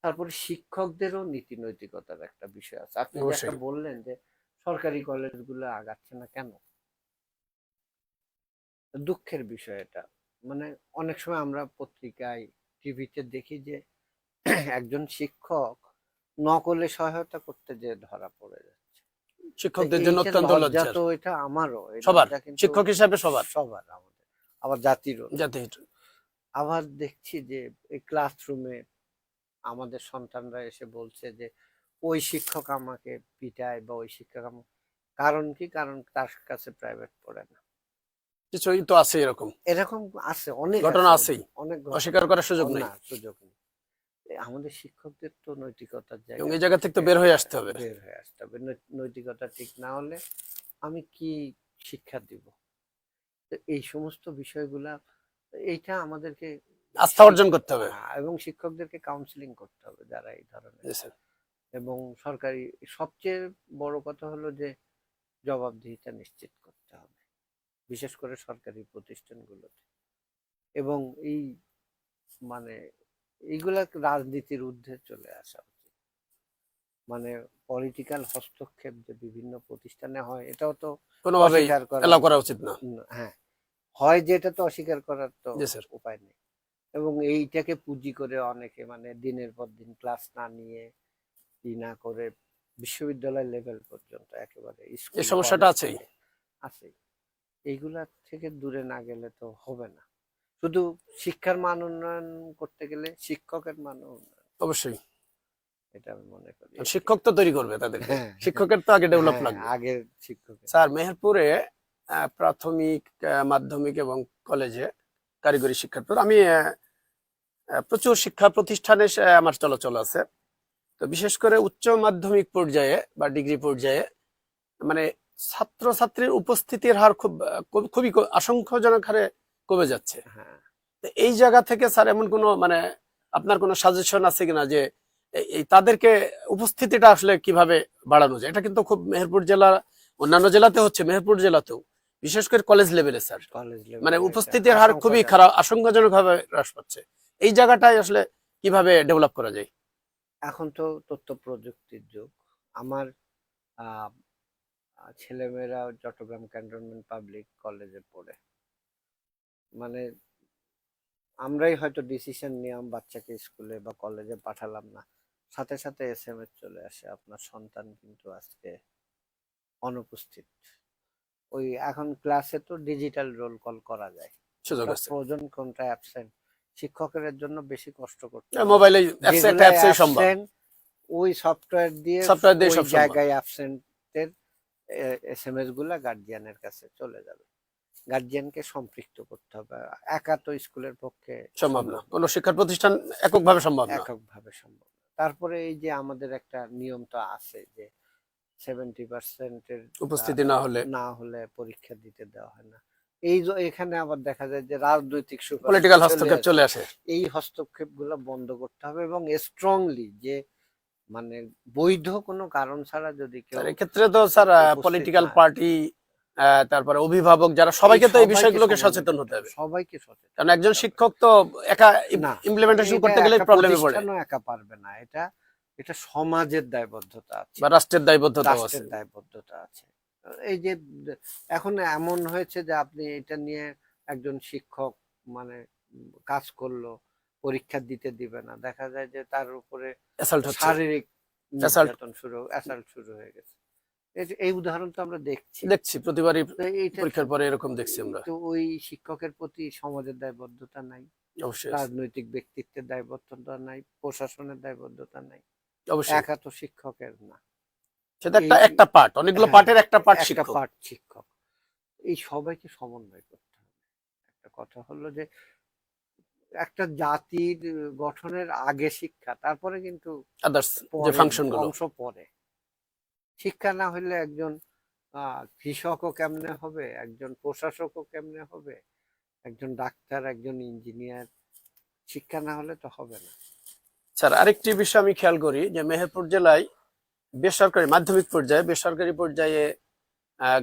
তারপরে শিক্ষকদেরও নীতি নৈতিকতার একটা বিষয় আছে। আপনি যে একটা অবশ্যই। বললেন যে সরকারি কলেজগুলো আগাচ্ছে না কেন, দুঃখের বিষয় এটা। মানে অনেক সময় আমরা পত্রিকায়, টিভিতে দেখি যে একজন শিক্ষক নকলে সহায়তা করতে যে ধরা পড়ে যাচ্ছে। তো শিক্ষকদের জন্য এইটা অত্যন্ত লজ্জা, লজ্জার। তো এটা আমারও, এই সবার, লজ্জা কিন্তু শিক্ষক হিসাবে সবার, সবার, আমাদের, আবার জাতিরও। জাতি। আবার দেখছি যে এই ক্লাসরুমে আমাদের সন্তানরা এসে বলছে যে ওই শিক্ষক আমাকে পিটায় বা ওই শিক্ষক আমাকে, কারণ কি? কারণ তার কাছে প্রাইভেট পড়ে না। কিছুই তো আছে এরকম এরকম আছে, অনেক ঘটনা আছে, আছেই, অনেক অস্বীকার ঘটনা করার সুযোগ না, নেই। সুযোগ নেই। আমাদের শিক্ষকদের তো নৈতিকতার এবং জায়গা এই জায়গা থেকে তো থেকে বের হয়ে আসতে হবে। বের হয়ে আসতে হবে। নৈতিকতা ঠিক না হলে আমি কি শিক্ষা দিব? তো এই সমস্ত বিষয়গুলা, এইটা আমাদেরকে আস্থা অর্জন করতে হবে। এবং শিক্ষকদেরকে কাউন্সিলিং করতে হবে যারা এই ধরনের। জি স্যার। এবং সরকারি, সবচেয়ে বড় কথা হলো যে জবাবদিহিতা নিশ্চিত করতে হবে, বিশেষ করে সরকারি প্রতিষ্ঠানগুলোতে। এবং এই মানে এইগুলা রাজনীতির ঊর্ধ্বে চলে আসা উচিত। মানে পলিটিক্যাল হস্তক্ষেপ যে বিভিন্ন প্রতিষ্ঠানে হয়, এটাও তো কোনোভাবেই অস্বীকার করার, এলাও করা উচিত না। হ্যাঁ, হয় যে এটা তো অস্বীকার করার তো জি স্যার। উপায় নেই। এবং এইটাকে পুঁজি করে অনেকে মানে দিনের পর দিন ক্লাস না নিয়ে, ই না করে, বিশ্ববিদ্যালয় লেভেল পর্যন্ত একেবারে এই স্কুল সমস্যাটা কলেজ আছেই। থেকে আছে। এইগুলা থেকে দূরে না গেলে তো হবে না। শুধু শিক্ষার মান উন্নয়ন করতে গেলে শিক্ষকের মান উন্নয়ন, অবশ্যই। এটা আমি মনে করি আর আর কি। শিক্ষক তো তৈরি করবে তাদেরকে, হ্যাঁ, শিক্ষকের তো আগে ডেভেলপ হ্যাঁ, লাগবে। আগের শিক্ষকের। স্যার, মেহেরপুরে প্রাথমিক, মাধ্যমিক এবং কলেজে কারিগরি শিক্ষার পর আমি প্রচুর শিক্ষা প্রতিষ্ঠানে আমার চলাচল আছে। তো বিশেষ করে উচ্চ মাধ্যমিক পর্যায়ে বা ডিগ্রি পর্যায়ে মানে ছাত্রছাত্রীর উপস্থিতির হার খুবই আশঙ্কাজনক হারে কমে যাচ্ছে। হ্যাঁ, তো এই জায়গা থেকে স্যার এমন কোনো মানে আপনার কোনো সাজেশন আছে কিনা যে এই তাদেরকে উপস্থিতিটা আসলে কিভাবে বাড়ানো যায়? এটা কিন্তু খুব মেহেরপুর জেলা, অন্যান্য জেলাতে হচ্ছে, মেহেরপুর জেলাতেও বিশেষ করে কলেজ লেভেলে স্যার কলেজ মানে লেভেলে এটা উপস্থিতির হার খুবই আশঙ্কাজনক। খারাপ, আশঙ্কাজনক ভাবে হ্রাস পাচ্ছে। এই জায়গাটাই আসলে কিভাবে ডেভেলপ করা যায়? এখন তো তথ্য প্রযুক্তির যুগ। আমার আহ ছেলেমেয়েরা চট্টগ্রাম ক্যান্টনমেন্ট পাবলিক কলেজে পড়ে। মানে আমরাই হয়তো ডিসিশন নিলাম বাচ্চাকে স্কুলে বা কলেজে পাঠালাম না, সাথে সাথে এসএমএস চলে আসে আপনার সন্তান কিন্তু আজকে অনুপস্থিত। ওই এখন ক্লাসে তো ডিজিটাল রোল কল করা যায়, সুযোগ কোনটা আছে প্রয়োজন কোনটা অ্যাবসেন্ট। শিক্ষকের এর জন্য বেশি কষ্ট করতে হয় না। মোবাইলে, একটা যেগুলাই অ্যাপসেই সম্ভব, অ্যাবসেন্ট ওই সফটওয়্যার দিয়ে সফটওয়্যার দিয়ে ওই সব সম্ভব। জায়গায় অ্যাবসেন্টের এসএমএস গুলা গার্জিয়ানের কাছে চলে যাবে। গার্জিয়ানকে সম্পৃক্ত করতে হবে, একা তো স্কুলের পক্ষে সম্ভব না, সম্ভব কোনো না, শিক্ষা প্রতিষ্ঠান এককভাবে সম্ভব না। এককভাবে সম্ভব না। তারপরে এই যে আমাদের একটা নিয়ম তো আছে যে 70%-এর উপস্থিতি না হলে, না হলে পরীক্ষা দিতে দেওয়া হয় না। এখানে আবার দেখা যায় যে রাজনৈতিক সুপারিশ পলিটিক্যাল চলে হস্তক্ষেপ আসে। চলে আসে। এই হস্তক্ষেপ গুলো বন্ধ করতে হবে এবং স্ট্রংলি যে মানে বৈধ কোনো কারণ ছাড়া যদি কেউ স্যার এক্ষেত্রে তো স্যার উপস্থিত পলিটিক্যাল না, পার্টি, তারপরে অভিভাবক যারা, এই সবাইকে তো এই সবাইকে বিষয়গুলোকে সমন্বয় সচেতন করতে হতে হবে, হবে। সবাইকে সচেতন কারণ একজন করতে হবে। শিক্ষক তো একা না, ইমপ্লিমেন্টেশন এটা করতে গেলে একটা প্রবলেমে পড়ে, প্রতিষ্ঠানও একা পারবে না। এটা এটা সমাজের দায়বদ্ধতা আছে, বা রাষ্ট্রের দায়বদ্ধতাও আছে। রাষ্ট্রের দায়বদ্ধতা আছে। এই যে এখন এমন হয়েছে যে আপনি এটা নিয়ে একজন শিক্ষক মানে কাজ করলো, পরীক্ষা দিতে দিবে না, দেখা যায় যে তার উপরে অ্যাসাল্ট হচ্ছে, শারীরিক অ্যাসাল্ট নির্যাতন অ্যাসাল্ট শুরু হয়ে গেছে। এই উদাহরণ তো আমরা দেখছি। দেখছি প্রতিবারই, তো এইটা পরীক্ষার পরে এরকম দেখছি আমরা। তো ওই শিক্ষকের প্রতি সমাজের দায়বদ্ধতা নাই, অবশ্যই আছে, রাজনৈতিক ব্যক্তিত্বের দায়বদ্ধতা নাই, প্রশাসনের দায়বদ্ধতা নাই, অবশ্যই। একা তো শিক্ষকের না। সেটা এই একটা একটা পার্ট, অনেকগুলো হ্যাঁ, পার্টের একটা পার্ট একটা শিক্ষক। পার্ট শিক্ষক। এই সবাইকে সমন্বয় করতে হবে। একটা কথা হলো যে একটা জাতির গঠনের আগে শিক্ষা, তারপরে কিন্তু আদার্স যে পরের ফাংশন গুলো। অংশ পরে। শিক্ষা না হলে একজন কৃষকও কেমনে হবে, একজন প্রশাসকও কেমনে হবে, একজন ডাক্তার, একজন ইঞ্জিনিয়ার, শিক্ষা না হলে তো হবে না। স্যার আরেকটি বিষয় আমি খেয়াল করি যে মেহেরপুর জেলায় বেসরকারি মাধ্যমিক পর্যায়ে, বেসরকারি পর্যায়ে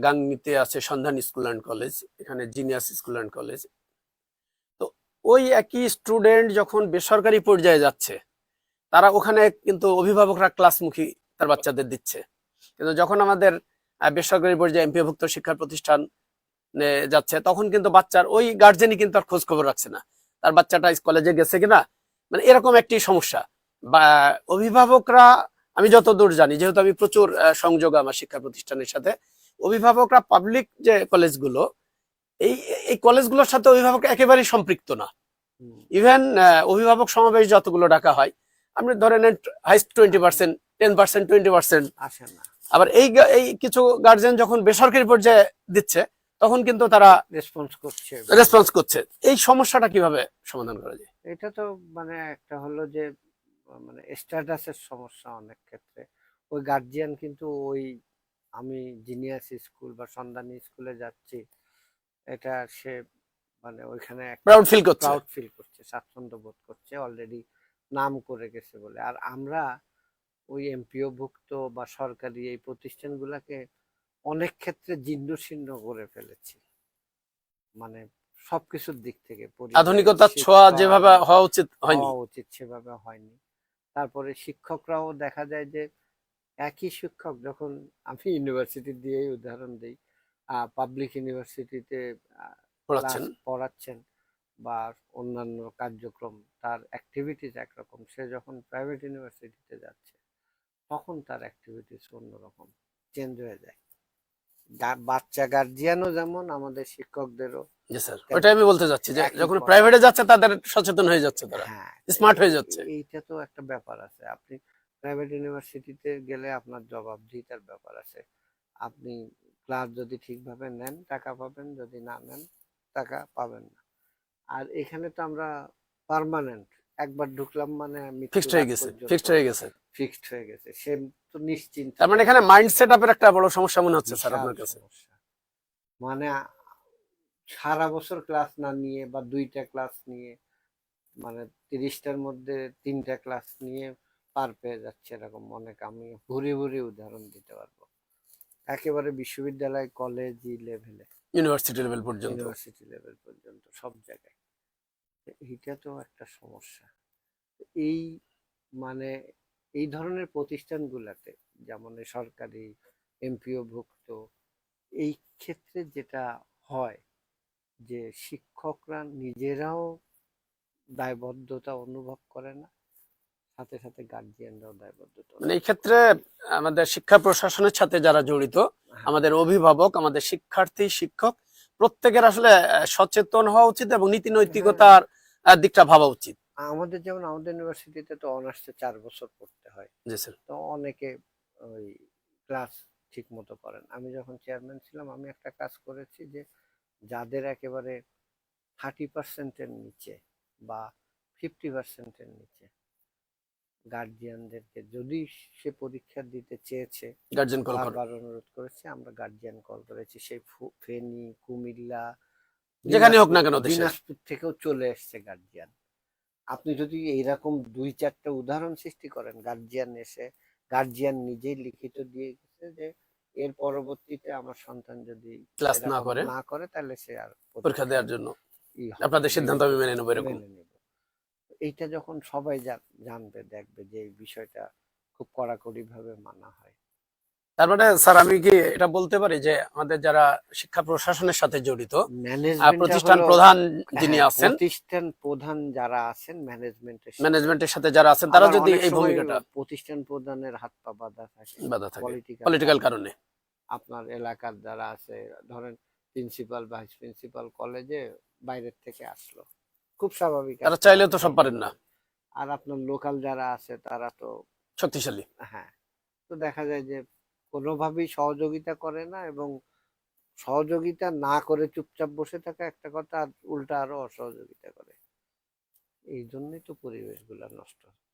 গাংনীতে আছে সন্ধান স্কুল অ্যান্ড কলেজ, এখানে জিনিয়াস স্কুল অ্যান্ড কলেজ। তো ওই একই স্টুডেন্ট যখন বেসরকারি পর্যায়ে যাচ্ছে, তারা ওখানে কিন্তু অভিভাবকরা ক্লাসমুখী তার বাচ্চাদের দিচ্ছে, কিন্তু যখন আমাদের বেসরকারি পর্যায়ে এমপিওভুক্ত শিক্ষা প্রতিষ্ঠান যাচ্ছে তখন কিন্তু বাচ্চার ওই গার্জেনই কিন্তু আর খোঁজ খবর রাখছে না তার বাচ্চাটা কলেজে গেছে কিনা, মানে এরকম একটি সমস্যা। বা অভিভাবকরা, আমি যতদূর জানি, যেহেতু আমি প্রচুর সংযোগ আমার শিক্ষা প্রতিষ্ঠানের সাথে, অভিভাবকরা পাবলিক যে কলেজগুলো, এই এই কলেজগুলোর সাথে অভিভাবক একেবারেই সম্পৃক্ত না। ইভেন অভিভাবক সমাবেশ যতগুলো ডাকা হয়, আপনি ধরে নেন হাইস্ট 20%, 10%, 20% আসে না। আবার এই কিছু গার্জেন যখন বেসরকারি পর্যায়ে দিচ্ছে তখন কিন্তু তারা রেসপন্স করছে। এই সমস্যাটা কিভাবে সমাধান করা যায়? এটা তো মানে একটা হলো যে মানে স্ট্যাটাসের সমস্যা অনেক ক্ষেত্রে। ওই গার্জিয়ান কিন্তু ওই আমি জিনিয়াস স্কুল বা সন্ধানী স্কুলে যাচ্ছি, এটা সে মানে ওইখানে প্রাউড ফিল করছে, স্বাচ্ছন্দ্য বোধ করছে, অলরেডি নাম করে গেছে বলে। আর আমরা ওই এমপিও ভুক্ত বা সরকারি এই প্রতিষ্ঠানগুলোকে অনেক ক্ষেত্রে জীর্ণ শীর্ণ করে ফেলেছি, মানে সবকিছুর দিক থেকে। আধুনিকতার ছোঁয়া যেভাবে হওয়া উচিত সেভাবে হয়নি। তারপরে শিক্ষকরাও দেখা যায় যে একই শিক্ষক যখন, আমি ইউনিভার্সিটি দিয়েই উদাহরণ দিই, পাবলিক ইউনিভার্সিটিতে পড়াচ্ছেন বা অন্যান্য কার্যক্রম, তার অ্যাক্টিভিটিস একরকম, সে যখন প্রাইভেট ইউনিভার্সিটিতে যাচ্ছে তখন তার অ্যাক্টিভিটিস অন্যরকম, চেঞ্জ হয়ে যায়। বাচ্চা গার্জিয়ানও যেমন, আমাদের শিক্ষকদেরও। জি স্যার, ওইটাই আমি বলতে যাচ্ছি যে যখন প্রাইভেটে যাচ্ছে তাদের সচেতন হয়ে যাচ্ছে, তারা স্মার্ট হয়ে যাচ্ছে। এইটা তো একটা ব্যাপার আছে। আপনি প্রাইভেট ইউনিভার্সিটিতে গেলে আপনার জবাবদিহিতার ব্যাপার আছে। আপনি ক্লাস যদি ঠিকভাবে নেন টাকা পাবেন, যদি না নেন টাকা পাবেন না। আর এখানে তো আমরা পার্মানেন্ট, একবার ঢুকলাম মানে ফিক্সড হয়ে গেছে। সে তো নিশ্চিন্ত। তার মানে এখানে মাইন্ড সেটআপের একটা বড় সমস্যা মনে হচ্ছে স্যার আপনার কাছে। মানে সারা বছর ক্লাস না নিয়ে বা 2টা ক্লাস নিয়ে, মানে 30টার মধ্যে 3টা ক্লাস নিয়ে পার পেয়ে যাচ্ছে এরকম অনেক, আমি ভুরি ভুরি উদাহরণ দিতে পারবো, একেবারে বিশ্ববিদ্যালয় কলেজ লেভেলে, ইউনিভার্সিটি লেভেল পর্যন্ত সব জায়গায়। এটা তো একটা সমস্যা। এই মানে এই ধরনের প্রতিষ্ঠানগুলোতে, যেমন সরকারি এমপিও ভুক্ত, এই ক্ষেত্রে যেটা হয় যে শিক্ষকরা নিজেরাও দায়বদ্ধতা অনুভব করে না, সাথে সাথে গার্জিয়ানরাও দায়বদ্ধতা। মানে এই ক্ষেত্রে আমাদের শিক্ষা প্রশাসনের সাথে যারা জড়িত, আমাদের অভিভাবক, আমাদের শিক্ষার্থী, শিক্ষক, প্রত্যেকের আসলে সচেতন হওয়া উচিত এবং নীতি নৈতিকতার দিকটা ভাবা উচিত। আমাদের যেমন আমাদের ইউনিভার্সিটিতে তো অনার্সে 4 বছর পড়তে হয়, তো অনেকে ওই ক্লাস ঠিক মতো করেন। আমি যখন চেয়ারম্যান ছিলাম আমি একটা কাজ করেছি যে যাদের একেবারে 30%-এর নিচে বা 50%-এর নিচে গার্জিয়ানদেরকে, যদি সে পরীক্ষা দিতে চেয়েছে, গার্জিয়ান কল বারবার অনুরোধ করেছে, আমরা গার্জিয়ান কল করেছি। সেই ফেনী, কুমিল্লা, যেখানে হোক না কেন, দিনাজপুর থেকেও চলে এসছে গার্জিয়ান। আপনি যদি এইরকম 2-4টা উদাহরণ সৃষ্টি করেন, গার্জিয়ান নিজেই লিখিত দিয়ে গেছে যে এর পরবর্তীতে আমার সন্তান যদি ক্লাস না করে তাহলে সে আর পরীক্ষা দেওয়ার জন্য আপনাদের সিদ্ধান্ত আমি মেনে নেব। এরকম এইটা যখন সবাই জানবে, দেখবে যে এই বিষয়টা খুব কড়াকড়ি ভাবে মানা হয়। তার মানে স্যার আমি কি এটা বলতে পারি যে আমাদের যারা শিক্ষা প্রশাসনের সাথে জড়িত, প্রতিষ্ঠান প্রধান যিনি আছেন, প্রতিষ্ঠান প্রধান যারা আছেন, ম্যানেজমেন্টের সাথে যারা আছেন, তারা যদি এই ভূমিকাটা, প্রতিষ্ঠান প্রধানের হাত পা বাঁধা থাকে পলিটিক্যাল কারণে, আপনার এলাকার যারা আছে, ধরেন প্রিন্সিপাল, ভাইস প্রিন্সিপাল কলেজে বাইরের থেকে আসলো, খুব স্বাভাবিক, তারা চাইলেও তো সব পারেন না। আর আপনার লোকাল যারা আছে তারা তো শক্তিশালী, হ্যাঁ, তো দেখা যায় যে কোনোভাবেই সহযোগিতা করে না, এবং সহযোগিতা না করে চুপচাপ বসে থাকা একটা কথা, আর উল্টা আরো অসহযোগিতা করে। এই জন্যই তো পরিবেশগুলো নষ্ট হচ্ছে,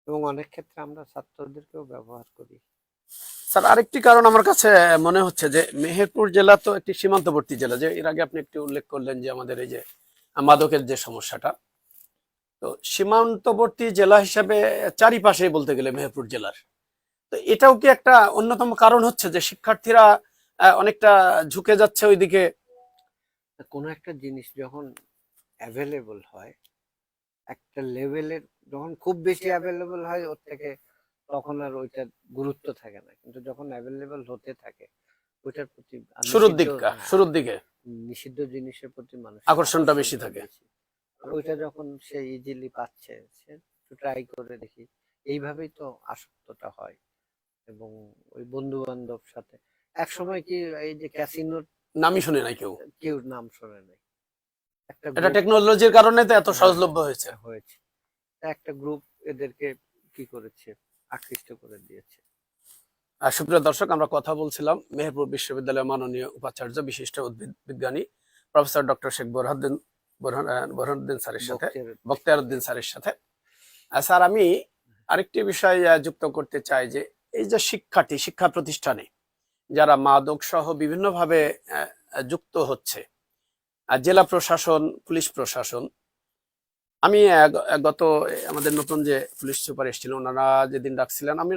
এবং অনেক ক্ষেত্রে আমরা ছাত্রদেরকেও ব্যবহার করি। স্যার আরেকটি কারণ আমার কাছে মনে হচ্ছে যে মেহেরপুর জেলা তো একটি সীমান্তবর্তী জেলা, যে এর আগে আপনি একটু উল্লেখ করলেন যে আমাদের এই যে মাদকের যে সমস্যাটা, তো সীমান্তবর্তী জেলা হিসাবে চারিপাশে বলতে গেলে মেহেরপুর জেলার, তো এটাও কি একটা অন্যতম কারণ হচ্ছে যে শিক্ষার্থীরা অনেকটা ঝুঁকে যাচ্ছে ওইদিকে? কোনো একটা জিনিস যখন অ্যাভেলেবল হয় একটা লেভেলের যখন খুব বেশি অ্যাভেলেবল হয় ওর থেকে তখন আর ওইটার গুরুত্ব থাকে না, কিন্তু যখন অ্যাভেলেবল হতে থাকে ওইটার প্রতি আর নিষিদ্ধ, হ্যাঁ, শুরুর দিকে নিষিদ্ধ জিনিসের প্রতি মানুষের আকর্ষণটা বেশি আকর্ষণটা থাকে। বেশি। আর ওইটা যখন সে ইজিলি পাচ্ছে সে ট্রাই করে দেখি, এইভাবেই তো আসক্তটা হয়। এবং ওই বন্ধু বান্ধব সাথে এক সময় কি এই যে ক্যাসিনোর নামই শুনে নাই কেউ। কেউ নাম শোনে নাই, একটা এটা গ্রুপ টেকনোলজির কারণে তো এত সহজলভ্য হয়েছে। হয়েছে, একটা গ্রুপ এদেরকে কি করেছে, আকৃষ্ট করে দিয়েছে। সুপ্রিয় দর্শক, আমরা কথা বলছিলাম মেহেরপুর বিশ্ববিদ্যালয়ের মাননীয় উপাচার্য বিশিষ্ট উদ্ভিদ বিজ্ঞানী প্রফেসর ডক্টর শেখ বোরহানুদ্দিন স্যারের সাথে, বখতিয়ারউদ্দিন স্যারের সাথে। স্যার, আমি আরেকটি বিষয় যুক্ত করতে চাই যে এই যে শিক্ষা প্রতিষ্ঠানে যারা মাদক সহ বিভিন্নভাবে যুক্ত হচ্ছে, জেলা প্রশাসন, পুলিশ প্রশাসন, আমি গত আমাদের নতুন যে পুলিশ সুপার এসেছিলেন ওনারা যেদিন ডাকছিলেন আমি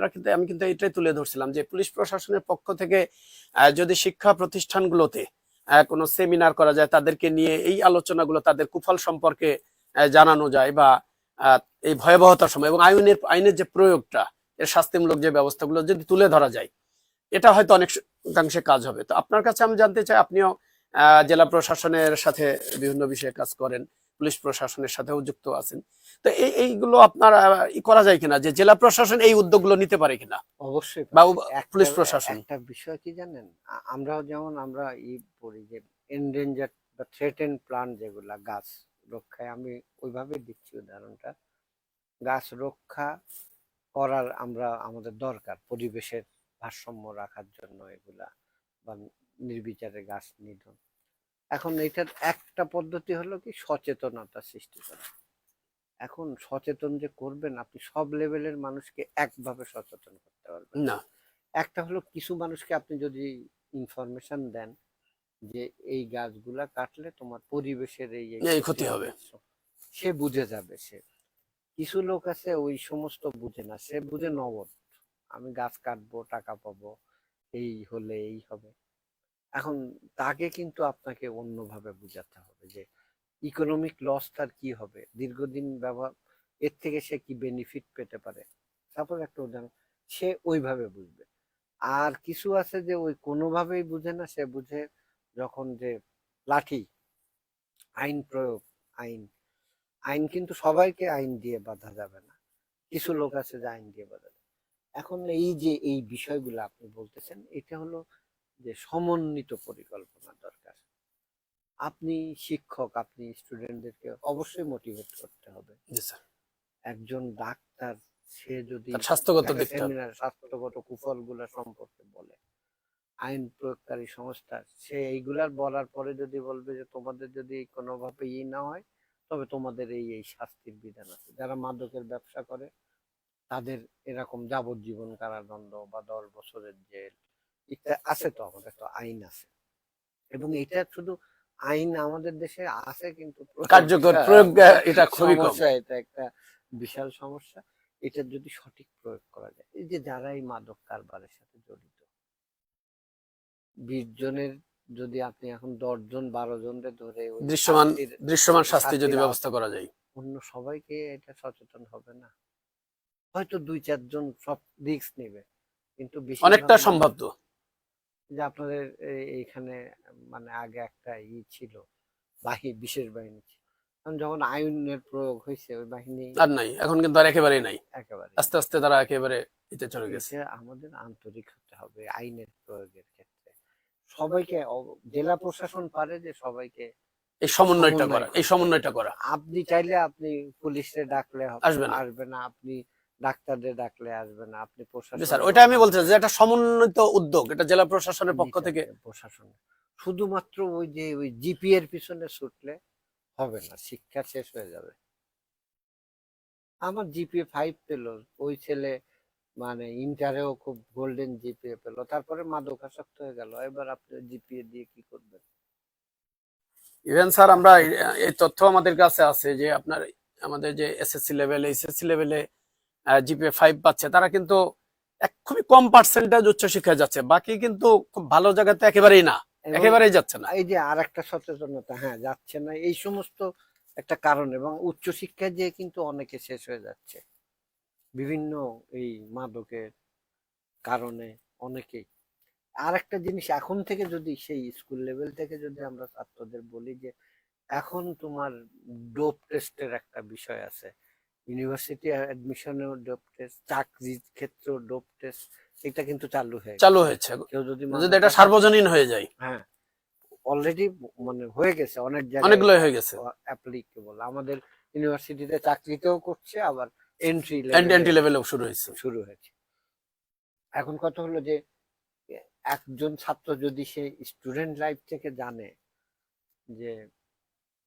কিন্তু এটাই তুলে ধরছিলাম যে পুলিশ প্রশাসনের পক্ষ থেকে যদি শিক্ষা প্রতিষ্ঠানগুলোতে কোনো সেমিনার করা যায়, তাদেরকে নিয়ে এই আলোচনাগুলো তাদের কুফল সম্পর্কে জানানো যায়, বা এই ভয়াবহতার সময় এবং আইনের যে প্রয়োগটা, এর শাস্তিমূলক যে ব্যবস্থাগুলো যদি তুলে ধরা যায়, এটা হয়তো অনেকাংশে কাজ হবে। তো আপনার কাছে আমি জানতে চাই, আপনিও জেলা প্রশাসনের সাথে বিভিন্ন বিষয়ে কাজ করেন, পুলিশ প্রশাসনের সাথেও যুক্ত আছেন, তো এইগুলো আপনার করা যায় কিনা, যে জেলা প্রশাসন এই উদ্যোগগুলো নিতে পারে কিনা, অবশ্যই বা পুলিশ একটা প্রশাসন? একটা বিষয় কি জানেন, আমরাও যেমন আমরা পড়ি যে এন্ডেঞ্জার বা থ্রেটেন প্লান্ট যেগুলা গাছ রক্ষায়, আমি ওইভাবে দিচ্ছি উদাহরণটা। গাছ রক্ষা করার আমরা আমাদের দরকার পরিবেশের ভারসাম্য রাখার জন্য এগুলা, বা নির্বিচারে গাছ নিধন। এখন এটার একটা পদ্ধতি হলো কি সচেতনতা সৃষ্টি করা। এখন সচেতন যে করবেন, আপনি সব লেভেলের মানুষকে একভাবে সচেতন করতে পারবেন না। একটা হলো কিছু মানুষকে আপনি যদি ইনফরমেশন দেন যে এই গাছগুলা কাটলে তোমার পরিবেশের এই এই ক্ষতি হবে, সে বুঝে যাবে। সে কিছু লোক আছে ওই সমস্ত বুঝে না, সে বুঝে নগদ, আমি গাছ কাটবো টাকা পাবো, এই হলে এই হবে। এখন তাকে কিন্তু আপনাকে অন্যভাবে বুঝাতে হবে যে ইকোনমিক লস তার কি হবে, দীর্ঘদিন ব্যবহার এর থেকে সে কি বেনিফিট পেতে পারে। সাপোজ একটা উদাহরণ, সে ওইভাবে বুঝবে। আর কিছু আছে যে ওই কোনোভাবেই বুঝে না, সে বুঝে যখন যে লাঠি, আইন প্রয়োগ, আইন আইন কিন্তু সবাইকে আইন দিয়ে বাঁধা যাবে না, কিছু লোক আছে যে আইন দিয়ে বাঁধা যাবে। এখন এই যে এই বিষয়গুলো আপনি বলতেছেন, এটা হলো যে সমন্বিত পরিকল্পনা দরকার। আপনি শিক্ষক, আপনি স্টুডেন্টদেরকে অবশ্যই মোটিভেট করতে হবে। একজন ডাক্তার, সে যদি স্বাস্থ্যগত দিকটা, সেমিনার স্বাস্থ্যগত কুফলগুলো সম্পর্কে বলে, আইন প্রয়োগকারী সংস্থা সে এইগুলার বলার পরে যদি বলবে যে তোমাদের যদি কোনোভাবে না হয় তবে তোমাদের এই এই শাস্তির বিধান আছে, যারা মাদকের ব্যবসা করে তাদের এরকম যাবজ্জীবন কারাদণ্ড বা 10 বছরের জেল, এটা আছে, তো আমাদের তো আইন আছে। এবং এটা শুধু আইন আমাদের দেশে আছে কিন্তু কার্যকর প্রয়োগ এটা খুবই কম। এটা একটা বিশাল সমস্যা। এটা যদি সঠিক প্রয়োগ করা যায়, এই যে যারা এই মাদক কারবারের সাথে জড়িত 20 জনের যদি আপনি এখন 10 জন 12 জনকে ধরে দৃশ্যমান শাস্তি যদি ব্যবস্থা করা যায়, অন্য সবাইকে এটা সচেতন হবে না, হয়তো 2-4 জন সব রিস্ক নেবে, কিন্তু অনেকটা সম্ভব। তো যে আপনাদের এইখানে মানে আগে একটা ছিল, বিশেষ বাহিনী ছিল, যখন আইনের প্রয়োগ হয়েছে ওই বাহিনী আর নাই, এখন কিন্তু আর একেবারেই নাই, একেবারে আস্তে আস্তে তারা একেবারে এতে চলে গেছে। আমাদের আন্তরিক হতে হবে আইনের প্রয়োগের ক্ষেত্রে। সবাইকে, জেলা প্রশাসন পারে যে সবাইকে এই সমন্বয়টা করা। আপনি চাইলে আপনি পুলিশে ডাকলে আসবে না, আপনি ডাক্তারদের ডাকলে আসবে না, আপনি প্রশাসন, স্যার ওইটা আমি বলতে চাই যে একটা সমন্বিত উদ্যোগ, এটা জেলা প্রশাসনের পক্ষ থেকে। প্রশাসন শুধুমাত্র ওই যে ওই জিপি এর পিছনে ছুটলে হবে না, শিক্ষা শেষ হয়ে যাবে। আমার জিপিএ 5 পেল, ওই ছেলে মানে ইন্টারেও খুব গোল্ডেন জিপিএ পেল, তারপরে মাদকাসক্ত হয়ে গেল, এবার আপনি জিপিএ দিয়ে কি করবেন? ইভেন স্যার আমরা এই তথ্য আমাদের কাছে আছে যে আপনার আমাদের যে এসএসসি লেভেলে জিপিএ 5 পাচ্ছে, তারা কিন্তু খুবই কম পার্সেন্টেজ উচ্চশিক্ষায় যাচ্ছে, বাকি কিন্তু খুব ভালো জায়গাতে একেবারেই যাচ্ছে না। এই যে আর একটা সচেতনতা, হ্যাঁ যাচ্ছে না, এই সমস্ত একটা কারণ, এবং উচ্চশিক্ষায় যে কিন্তু অনেকে শেষ হয়ে যাচ্ছে বিভিন্ন এই মাদকের কারণে, অনেকেই। আর একটা জিনিস, এখন থেকে যদি সেই স্কুল লেভেল থেকে যদি আমরা ছাত্রদের বলি যে এখন তোমার ডোপ টেস্টের একটা বিষয় আছে, ইউনিভার্সিটি অ্যাডমিশনেও ডোপ টেস্ট, চাকরির ক্ষেত্রেও ডোপ টেস্ট, এটা কিন্তু চালু হয়ে চালু গেছে। হয়েছে, কেউ যদি যদি এটা মাদকাসক্ত, সার্বজনীন হয়ে যায়। হ্যাঁ অলরেডি মানে হয়ে গেছে, অনেক জায়গায় অনেকগুলো হয়ে গেছে, অ্যাপ্লিকেবল। আমাদের ইউনিভার্সিটিতে চাকরিতেও করছে, আবার এন্ট্রি লেভেলে এন্ট্রি লেভেলেও শুরু হয়েছে। শুরু হয়েছে। এখন কথা হলো যে একজন ছাত্র যদি সে স্টুডেন্ট লাইফ থেকে জানে যে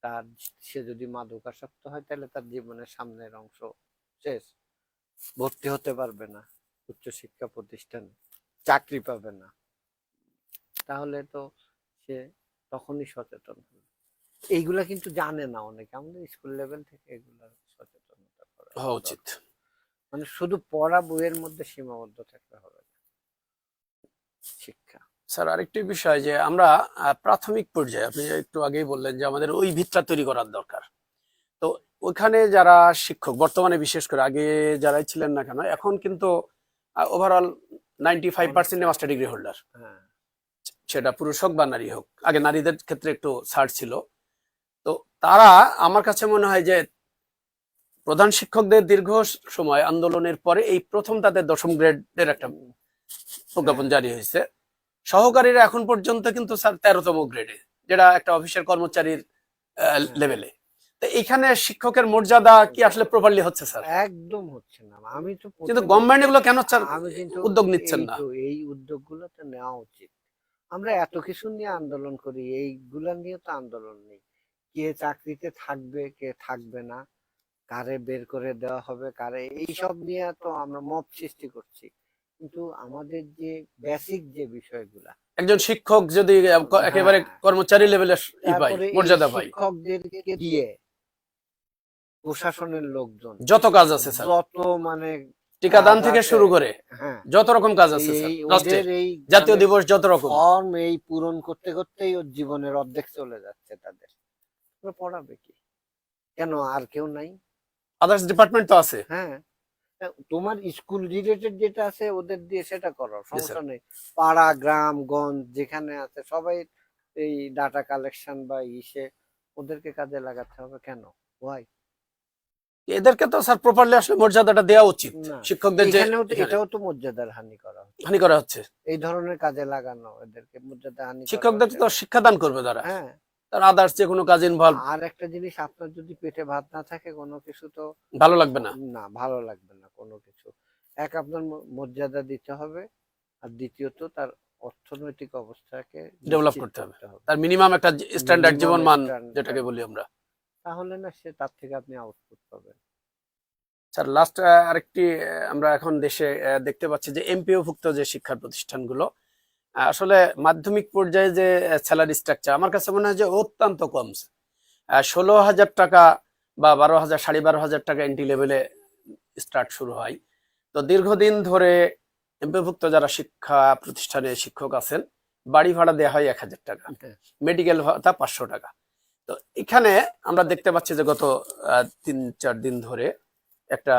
তার, সে যদি মাদকাসক্ত হয় তাহলে তার জীবনের সামনের অংশ শেষ, ভর্তি হতে পারবে না উচ্চশিক্ষা প্রতিষ্ঠানে, চাকরি পাবে না, তাহলে তো সে তখনই সচেতন হবে। এইগুলা কিন্তু জানে না অনেকে, আমাদের স্কুল লেভেল থেকে এগুলা সচেতনতা করা হওয়া উচিত। দরকার। মানে শুধু পড়া বইয়ের মধ্যে সীমাবদ্ধ থাকলে হবে না, শিক্ষা। স্যার আরেকটি বিষয় যে আমরা প্রাথমিক পর্যায়ে, আপনি একটু আগেই বললেন যে আমাদের ওই ভিতটা তৈরি করার দরকার। তো ওখানে যারা শিক্ষক বর্তমানে, বিশেষ করে আগে যারাই ছিলেন না কেন, এখন কিন্তু ওভারঅল 95% মাস্টার ডিগ্রি হোল্ডার, হ্যাঁ, সেটা পুরুষ হোক বা নারী হোক। আগে নারীদের ক্ষেত্রে একটু ছাড় ছিল। তো তারা, আমার কাছে মনে হয় যে প্রধান শিক্ষকদের দীর্ঘ সময় আন্দোলনের পরে এই প্রথম তাদের 10ম গ্রেডের একটা প্রজ্ঞাপন জারি হয়েছে। সহকারীরা এখন পর্যন্ত কিন্তু স্যার 13তম গ্রেডে, যেটা একটা অফিসের কর্মচারীর লেভেলে। তো এখানে শিক্ষকের মর্যাদা কি আসলে প্রপারলি হচ্ছে স্যার? একদম হচ্ছে না। আমি তো কিন্তু প্রথমে, গভর্নমেন্ট এগুলো কেন স্যার আমি কিন্তু উদ্যোগ নিচ্ছেন এই না? তো এই উদ্যোগগুলো তো নেওয়া উচিত। আমরা এত কিছু নিয়ে আন্দোলন করি, এইগুলা নিয়ে তো আন্দোলন নেই। কে চাকরিতে থাকবে, কে থাকবে না, কারে বের করে দেওয়া হবে, কারে, এইসব নিয়ে তো আমরা মব সৃষ্টি করছি। কিন্তু আমাদের যে বেসিক যে বিষয়গুলা, একজন শিক্ষক যদি একেবারে হ্যাঁ, কর্মচারী লেভেলের পায়, তারপরে এই মর্যাদা পায়, শিক্ষকদেরকে দিয়ে প্রশাসনের লোকজন যত কাজ আছে স্যার, যত মানে টিকাদান কাজ থেকে আছে, শুরু করে হ্যাঁ, যত রকম কাজ আছে স্যার, এই রাষ্ট্রে ওদের এই জাতীয় মানে দিবস যত রকম, ফর্ম এই পূরণ করতে করতেই ওর জীবনের অর্ধেক চলে যাচ্ছে তাদের। ওরা পড়াবে কি? কেন আর কেউ নাই? আদার্স ডিপার্টমেন্ট তো আছে। হ্যাঁ, তোমার স্কুল রিলেটেড যেটা আছে ওদের দিয়ে সেটা করো, জি স্যার। সমস্যা নেই। পাড়া গ্রাম গঞ্জ যেখানে আছে সবাই এই ডাটা কালেকশন বা ইসে ওদেরকে কাজে লাগাতে হবে কেন? ওয়াই? এদেরকে তো স্যার প্রপারলি আসলে মর্যাদাটা দেওয়া উচিত। না, শিক্ষকদের যে এখানেও তো, এখানে এটাও তো মর্যাদার হানি করা হচ্ছে। হানি করা হচ্ছে, এই ধরনের কাজে লাগানো এদেরকে মর্যাদা হানি করা শিক্ষকদের হচ্ছে। তো শিক্ষাদান করবে তারা, হ্যাঁ, তার আদার্স যে কোনো কাজ ইনভলভ, আর একটা জিনিস, আপনার যদি পেটে ভাত না থাকে কোনো কিছু তো ভালো লাগবে না। না, ভালো লাগবে না কোনো কিছু। এক, আপনার মর্যাদা দিতে হবে, আর দ্বিতীয়ত তার অর্থনৈতিক অবস্থাকে ডেভেলপ নিশ্চিত করতে হবে, করতে হবে, তার মিনিমাম একটা স্ট্যান্ডার্ড মিনিমাম জীবন মান যেটাকে স্ট্যান্ডার্ড। বলি আমরা। তাহলে না সে তার থেকে আপনি আউটপুট পাবেন। স্যার লাস্ট আরেকটি, আমরা এখন দেশে দেখতে পাচ্ছি যে এমপিওভুক্ত যে শিক্ষা প্রতিষ্ঠানগুলো, আসলে মাধ্যমিক পর্যায়ে যে স্যালারি স্ট্রাকচার আমার কাছে মনে হয় যে অত্যন্ত কম। 16,000 টাকা বা 12,000, 12,500 টাকা এন্ট্রি লেভেলে স্টার্ট শুরু হয়। তো দীর্ঘদিন ধরে এমপিওভুক্ত যারা শিক্ষা প্রতিষ্ঠানে শিক্ষক আছেন, বাড়ি ভাড়া দেওয়া হয় 1,000 টাকা, হ্যাঁ, মেডিকেল ভাতা 500 টাকা। তো এখানে আমরা দেখতে পাচ্ছি যে গত 3-4 দিন ধরে একটা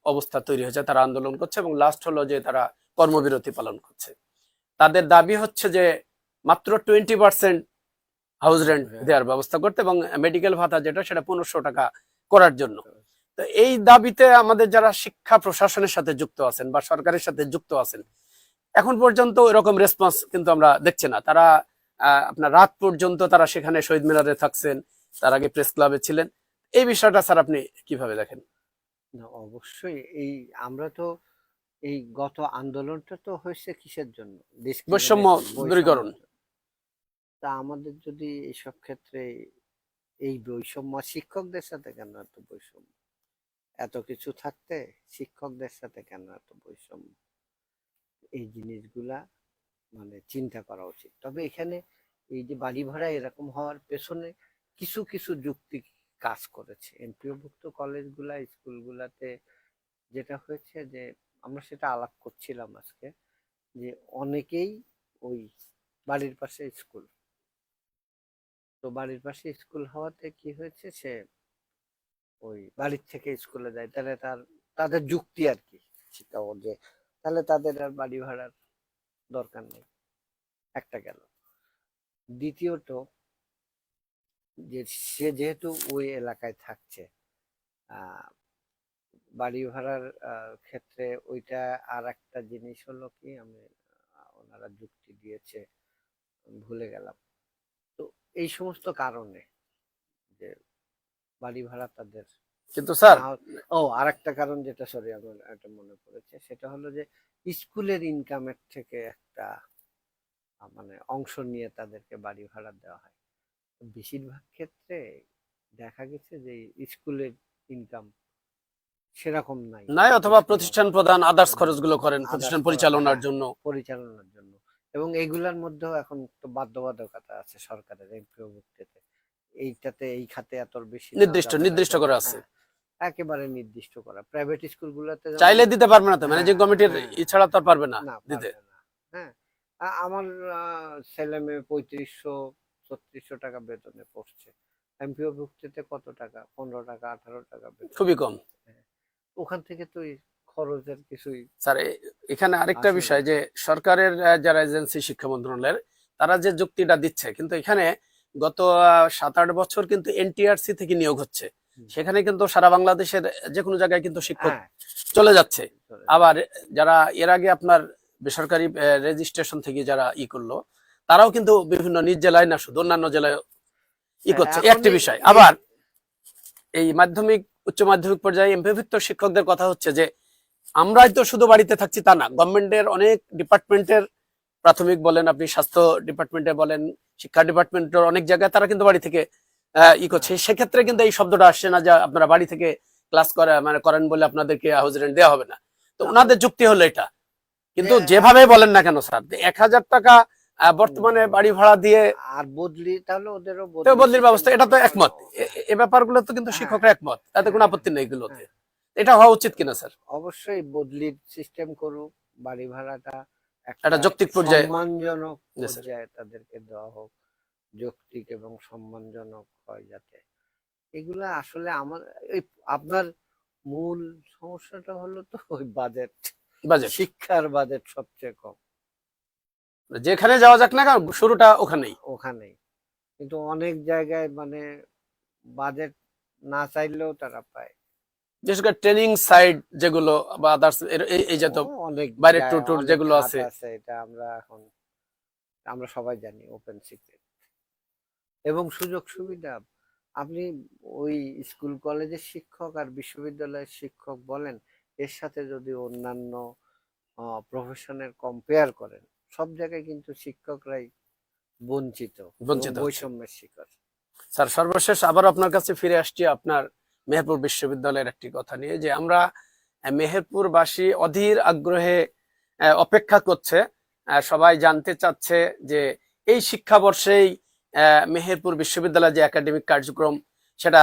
অবস্থা তৈরি হয়েছে, তারা আন্দোলন করছে এবং লাস্ট হলো যে তারা কর্মবিরতি পালন করছে। তাদের দাবি হচ্ছে যে মাত্র 20% হাউস রেন্ট দেওয়ার ব্যবস্থা করতে, এবং মেডিকেল ভাতা যেটা সেটা 1500 টাকা করার জন্য। তো এই দাবিতে আমাদের যারা শিক্ষা প্রশাসনের সাথে যুক্ত আছেন বা সরকারের সাথে যুক্ত আছেন, এখন পর্যন্ত এরকম রেসপন্স কিন্তু আমরা দেখছি না। তারা আপনার রাত পর্যন্ত তারা সেখানে শহীদ মিনারে থাকছেন, তার আগে প্রেস ক্লাবে ছিলেন। এই বিষয়টা স্যার আপনি কিভাবে দেখেন? না অবশ্যই। এই আমরা তো এই গত আন্দোলনটা তো হয়েছে কিসের জন্য? বৈষম্য দূরীকরণ। বৈষম্যের জন্য। তা আমাদের যদি এইসব ক্ষেত্রে এই বৈষম্য, শিক্ষকদের সাথে কেন এত বৈষম্য? এত কিছু থাকতে শিক্ষকদের সাথে কেন এত বৈষম্য? এই জিনিসগুলা মানে চিন্তা করা উচিত। তবে এখানে এই যে বাড়ি ভাড়া এরকম হওয়ার পেছনে কিছু কিছু যুক্তি কাজ করেছে। এমপিওভুক্ত কলেজগুলা, স্কুলগুলাতে যেটা হয়েছে যে, আমরা সেটা আলাপ করছিলাম আজকে, যে অনেকেই ওই বাড়ির পাশে স্কুল, তো বাড়ির পাশে স্কুল হওয়াতে কি হয়েছে, সে ওই বাড়ির থেকে স্কুলে যায়, তাহলে তাদের যুক্তি আর কি সেটা যে তাহলে তাদের আর বাড়ি ভাড়ার দরকার নেই, একটা গেল। দ্বিতীয়ত, যে সে যেহেতু ওই এলাকায় থাকছে, আহ বাড়ি ভাড়ার ক্ষেত্রে ওইটা আর একটা জিনিস হলো কি, আমি ওনারা যুক্তি দিয়েছে, ভুলে গেলাম। তো এই সমস্ত কারণে যে বাড়ি ভাড়া তাদের কিন্তু স্যার, না ও আর একটা কারণ যেটা, সরি আমার একটা মনে পড়েছে, সেটা হলো যে স্কুলের ইনকামের থেকে একটা মানে অংশ নিয়ে তাদেরকে বাড়ি ভাড়া দেওয়া হয়। বেশিরভাগ ক্ষেত্রে দেখা গেছে যে স্কুলের ইনকাম সেরকম নাই, নাই, অথবা স্কুলে প্রতিষ্ঠান প্রধান আদার্স খরচগুলো করেন প্রতিষ্ঠান পরিচালনার হ্যাঁ, জন্য। পরিচালনার জন্য। এবং এইগুলার মধ্যেও এখন তো বাধ্যবাধকতা আছে সরকারের এমপিও ভুক্তিতে, এইটাতে এই খাতে এত বেশি দেওয়া নির্দিষ্ট যাবে না, নির্দিষ্ট এটা করা আছে। হ্যাঁ, একেবারে নির্দিষ্ট করা। প্রাইভেট স্কুলগুলোতে যেমন চাইলে দিতে পারবে না তো, হ্যাঁ ম্যানেজিং কমিটির হ্যাঁ ইচ্ছাড়া তো আর পারবে না না, দিতে। পারবে না। হ্যাঁ, আমার ছেলে মেয়ে 3500-3600 টাকা বেতনে পড়ছে, এমপিও ভুক্তিতে কত টাকা, 15 টাকা 18 টাকা বেতন। খুবই কম। হ্যাঁ, ওখান থেকে তো এই খরচের কিছুই স্যার, এখানে আরেকটা আসে না। বিষয় যে সরকারের যারা এজেন্সি শিক্ষা মন্ত্রণালয়ের, তারা যে যুক্তিটা দিচ্ছে, কিন্তু এখানে গত 7-8 বছর কিন্তু এনটিআরসি থেকে নিয়োগ হচ্ছে। সেখানে কিন্তু সারা বাংলাদেশের যে কোনো জায়গায় কিন্তু শিক্ষক হ্যাঁ চলে যাচ্ছে। চলে আবার যারা এর আগে আপনার বেসরকারি রেজিস্ট্রেশন থেকে যারা করলো, তারাও কিন্তু বিভিন্ন নিজ জেলায় না শুধু অন্যান্য জেলায় করছে, এখন একটি বিষয়। আবার এই মাধ্যমিক উচ্চ মাধ্যমিক পর্যায়ে এমপিভুক্ত শিক্ষকদের কথা হচ্ছে যে আমরাই তো শুধু বাড়িতে থাকছি তা না, গভর্নমেন্টের অনেক ডিপার্টমেন্টের, প্রাথমিক বলেন, আপনি স্বাস্থ্য ডিপার্টমেন্টে বলেন, শিক্ষা ডিপার্টমেন্টের অনেক জায়গায় তারা কিন্তু বাড়ি থেকে করছে। সেক্ষেত্রে কিন্তু এই শব্দটা আসছে না যে আপনারা বাড়ি থেকে ক্লাস করেন বলে আপনাদেরকে হাউস রেন্ট দেওয়া হবে না। তো ওনাদের যুক্তি হলো এটা। কিন্তু যেভাবে বলেন না কেন স্যার, 1000 টাকা বর্তমানে বাড়ি ভাড়া দিয়ে আর বদলি, তাহলে ওদেরও বদলির ব্যবস্থা, এটা তো একমত। এ ব্যাপারগুলো তো কিন্তু শিক্ষকরা একমত, তাতে কোনো আপত্তি নেই এগুলোতে। এটা হওয়া উচিত কিনা স্যার? অবশ্যই বদলির সিস্টেম করুক, বাড়ি ভাড়াটা একটা যৌক্তিক পর্যায়ে, সম্মানজনক পর্যায়ে তাদেরকে দেওয়া হোক, যৌক্তিক এবং সম্মানজনক হয় যাতে। এগুলা আসলে আমার এই আপনার মূল সমস্যাটা হলো তো ওই বাজেট, শিক্ষার বাজেট সবচেয়ে কম। যেখানে যাওয়া যাক না কেন, শুরুটা ওখানেই। কিন্তু অনেক জায়গায় মানে বাজেট না চাইলেও তারা পায়। বিশেষ করে ট্রেনিং সাইট যেগুলো বা আদার্স এই জাতীয় অনেক বাইরের ট্যুর যেগুলো আছে, এটা আমরা সবাই জানি, ওপেন সিক্রেট। এবং সুযোগ সুবিধা, আপনি ওই স্কুল কলেজের শিক্ষক আর বিশ্ববিদ্যালয়ের শিক্ষক বলেন, এর সাথে যদি অন্যান্য প্রফেশনের কম্পেয়ার করেন, সব জায়গায় কিন্তু শিক্ষকরাই বঞ্চিত, বৈষম্যের শিকার। স্যার সর্বশেষ আবার আপনার কাছে ফিরে আসছি আপনার মেহেরপুর বিশ্ববিদ্যালয়ের একটি কথা নিয়ে, যে আমরা মেহেরপুরবাসী অধীর আগ্রহে অপেক্ষা করছে, সবাই জানতে চাচ্ছে যে এই শিক্ষাবর্ষেই মেহেরপুর বিশ্ববিদ্যালয়ের যে একাডেমিক কার্যক্রম সেটা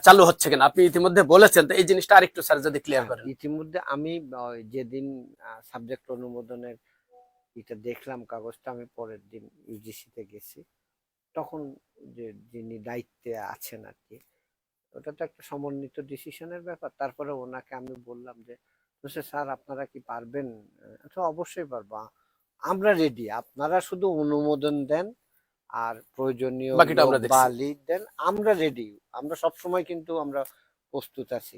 চালু হচ্ছে কিনা। আপনি ইতিমধ্যে বলেছেন, তো এই জিনিসটা আরেকটু স্যার যদি ক্লিয়ার করেন। ইতিমধ্যে আমি যেদিন সাবজেক্ট অনুমোদনের এটা দেখলাম কাগজটা, আমি পরের দিন ইউজিসি তে গেছি, তখন যে যিনি দায়িত্বে আছেন আর কি, ওটা তো একটা সমন্বিত ডিসিশনের ব্যাপার। তারপরে ওনাকে আমি বললাম যে স্যার আপনারা কি পারবেন? আচ্ছা অবশ্যই পারবো, আমরা রেডি, আপনারা শুধু অনুমোদন দেন আর প্রয়োজনীয় লিড দেন, আমরা রেডি, আমরা সবসময় কিন্তু আমরা প্রস্তুত আছি।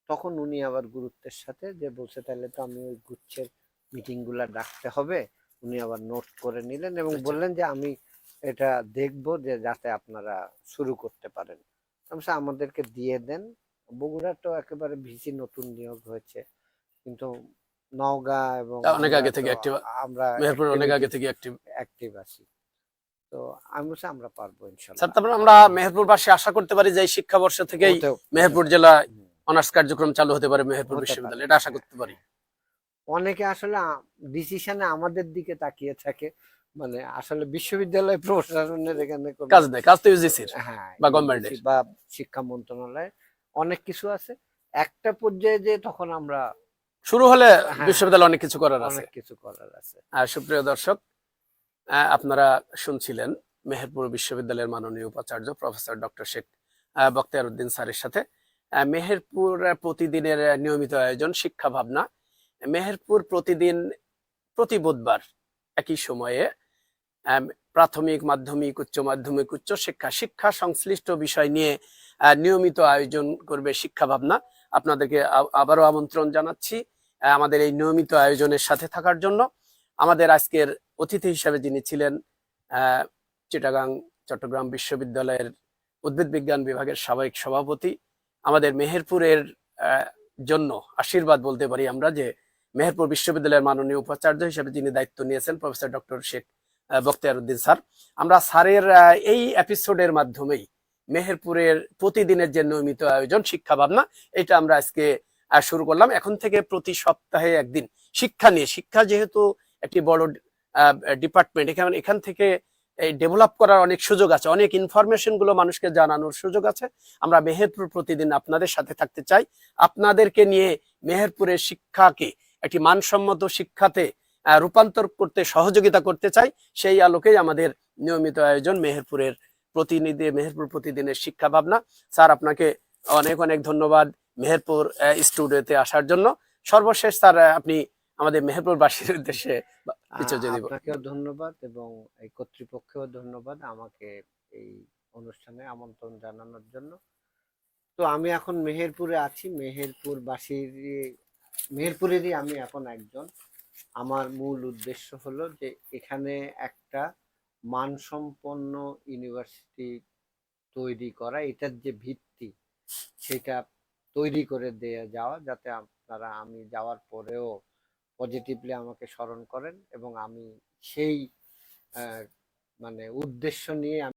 তখন উনি আবার গুরুত্বের সাথে যে বলছে তাহলে তো আমি ওই গুচ্ছের মিটিং গুলা ডাকতে হবে, উনি আবার নোট করে নিলেন এবং বললেন যে আমি এটা দেখবো যে যাতে আপনারা শুরু করতে পারেন, আমাদেরকে দিয়ে দেন। বগুড়া তো একেবারে ভিসি নতুন নিয়োগ হয়েছে, কিন্তু নওগাঁ এবং অনেক আগে থেকে আমরা মেহেরপুর অনেক আগে থেকে অ্যাক্টিভ আছি। তো আমি বলছি আমরা পারবো ইনশাআল্লাহ। স্যার তারপরে আমরা মেহেরপুরবাসী আশা করতে পারি যে এই শিক্ষাবর্ষ থেকেই মেহেরপুর জেলায় অনার্স কার্যক্রম চালু হতে পারে মেহেরপুর বিশ্ববিদ্যালয়, এটা আশা করতে পারি। অনেকে আসলে ডিসিশনে আমাদের দিকে তাকিয়ে থাকে, মানে আসলে বিশ্ববিদ্যালয় প্রশাসনের এখানে কাজ নেই, কাজ তো ইউজিসির বা গভর্নমেন্টের বা শিক্ষা মন্ত্রণালয় অনেক কিছু আছে। একটা পর্যায়ে যে তখন আমরা শুরু হলে বিশ্ববিদ্যালয় অনেক কিছু করার আছে। আর সুপ্রিয় দর্শক, আপনারা শুনছিলেন মেহেরপুর বিশ্ববিদ্যালয়ের মাননীয় উপাচার্য প্রফেসর ডক্টর শেখ বখতিয়ার উদ্দিন স্যারের সাথে মেহেরপুর প্রতিদিনের নিয়মিত আয়োজন শিক্ষা ভাবনা। মেহেরপুর প্রতিদিন প্রতি বুধবার একই সময়ে আম, প্রাথমিক, মাধ্যমিক, উচ্চ মাধ্যমিক, উচ্চ শিক্ষা, শিক্ষা সংশ্লিষ্ট বিষয় নিয়ে নিয়মিত আয়োজন করবে শিক্ষা ভাবনা। আপনাদেরকে আবারও আমন্ত্রণ জানাচ্ছি আমাদের এই নিয়মিত আয়োজনের সাথে থাকার জন্য। আমাদের আজকের অতিথি হিসেবে যিনি ছিলেন আহ, চিটাগাং চট্টগ্রাম বিশ্ববিদ্যালয়ের উদ্ভিদ বিজ্ঞান বিভাগের সাবেক সভাপতি, আমাদের মেহেরপুরের জন্য আশীর্বাদ বলতে পারি আমরা, যে মেহেরপুর বিশ্ববিদ্যালয়ের মাননীয় উপাচার্য হিসেবে যিনি দায়িত্ব নিয়েছেন professor doctor Sheikh Bakhtiar Uddin sir. আমরা স্যারের এই এপিসোডের মাধ্যমেই মেহেরপুরের প্রতিদিনের যে নিয়মিত আয়োজন শিক্ষা ভাবনা, এটা আমরা আজকে শুরু করলাম। এখন থেকে প্রতি সপ্তাহে একদিন শিক্ষা নিয়ে, শিক্ষা যেহেতু একটি বড় ডিপার্টমেন্ট, এখান থেকে এই ডেভেলপ করার অনেক সুযোগ আছে, অনেক ইনফরমেশন গুলো মানুষকে জানানোর সুযোগ আছে। আমরা মেহেরপুর প্রতিদিন আপনাদের সাথে থাকতে চাই, আপনাদেরকে নিয়ে মেহেরপুরের শিক্ষাকে একটি মানসম্মত শিক্ষাতে রূপান্তর করতে সহযোগিতা করতে চাই। সেই আলোকেই আমাদের নিয়মিত আয়োজন মেহেরপুর প্রতিদিনের শিক্ষা ভাবনা। স্যার, আপনাকে অনেক অনেক ধন্যবাদ মেহেরপুর স্টুডিওতে আসার জন্য। সর্বশেষ স্যার, আপনি আমাদের মেহেরপুরবাসীর উদ্দেশ্যে কিছু যদি আপনাকেও ধন্যবাদ এবং এই কর্তৃপক্ষকেও ধন্যবাদ আমাকে এই অনুষ্ঠানে আমন্ত্রণ জানানোর জন্য। তো আমি এখন মেহেরপুরে আছি, মেহেরপুরেরই আমি এখন একজন। আমার মূল উদ্দেশ্য হলো যে এখানে একটা মানসম্পন্ন ইউনিভার্সিটি তৈরি করা, এটার যে ভিত্তি সেটা তৈরি করে দিয়ে যাওয়া, যাতে আপনারা আমি যাওয়ার পরেও পজিটিভলি আমাকে স্মরণ করেন এবং আমি সেই মানে উদ্দেশ্য নিয়ে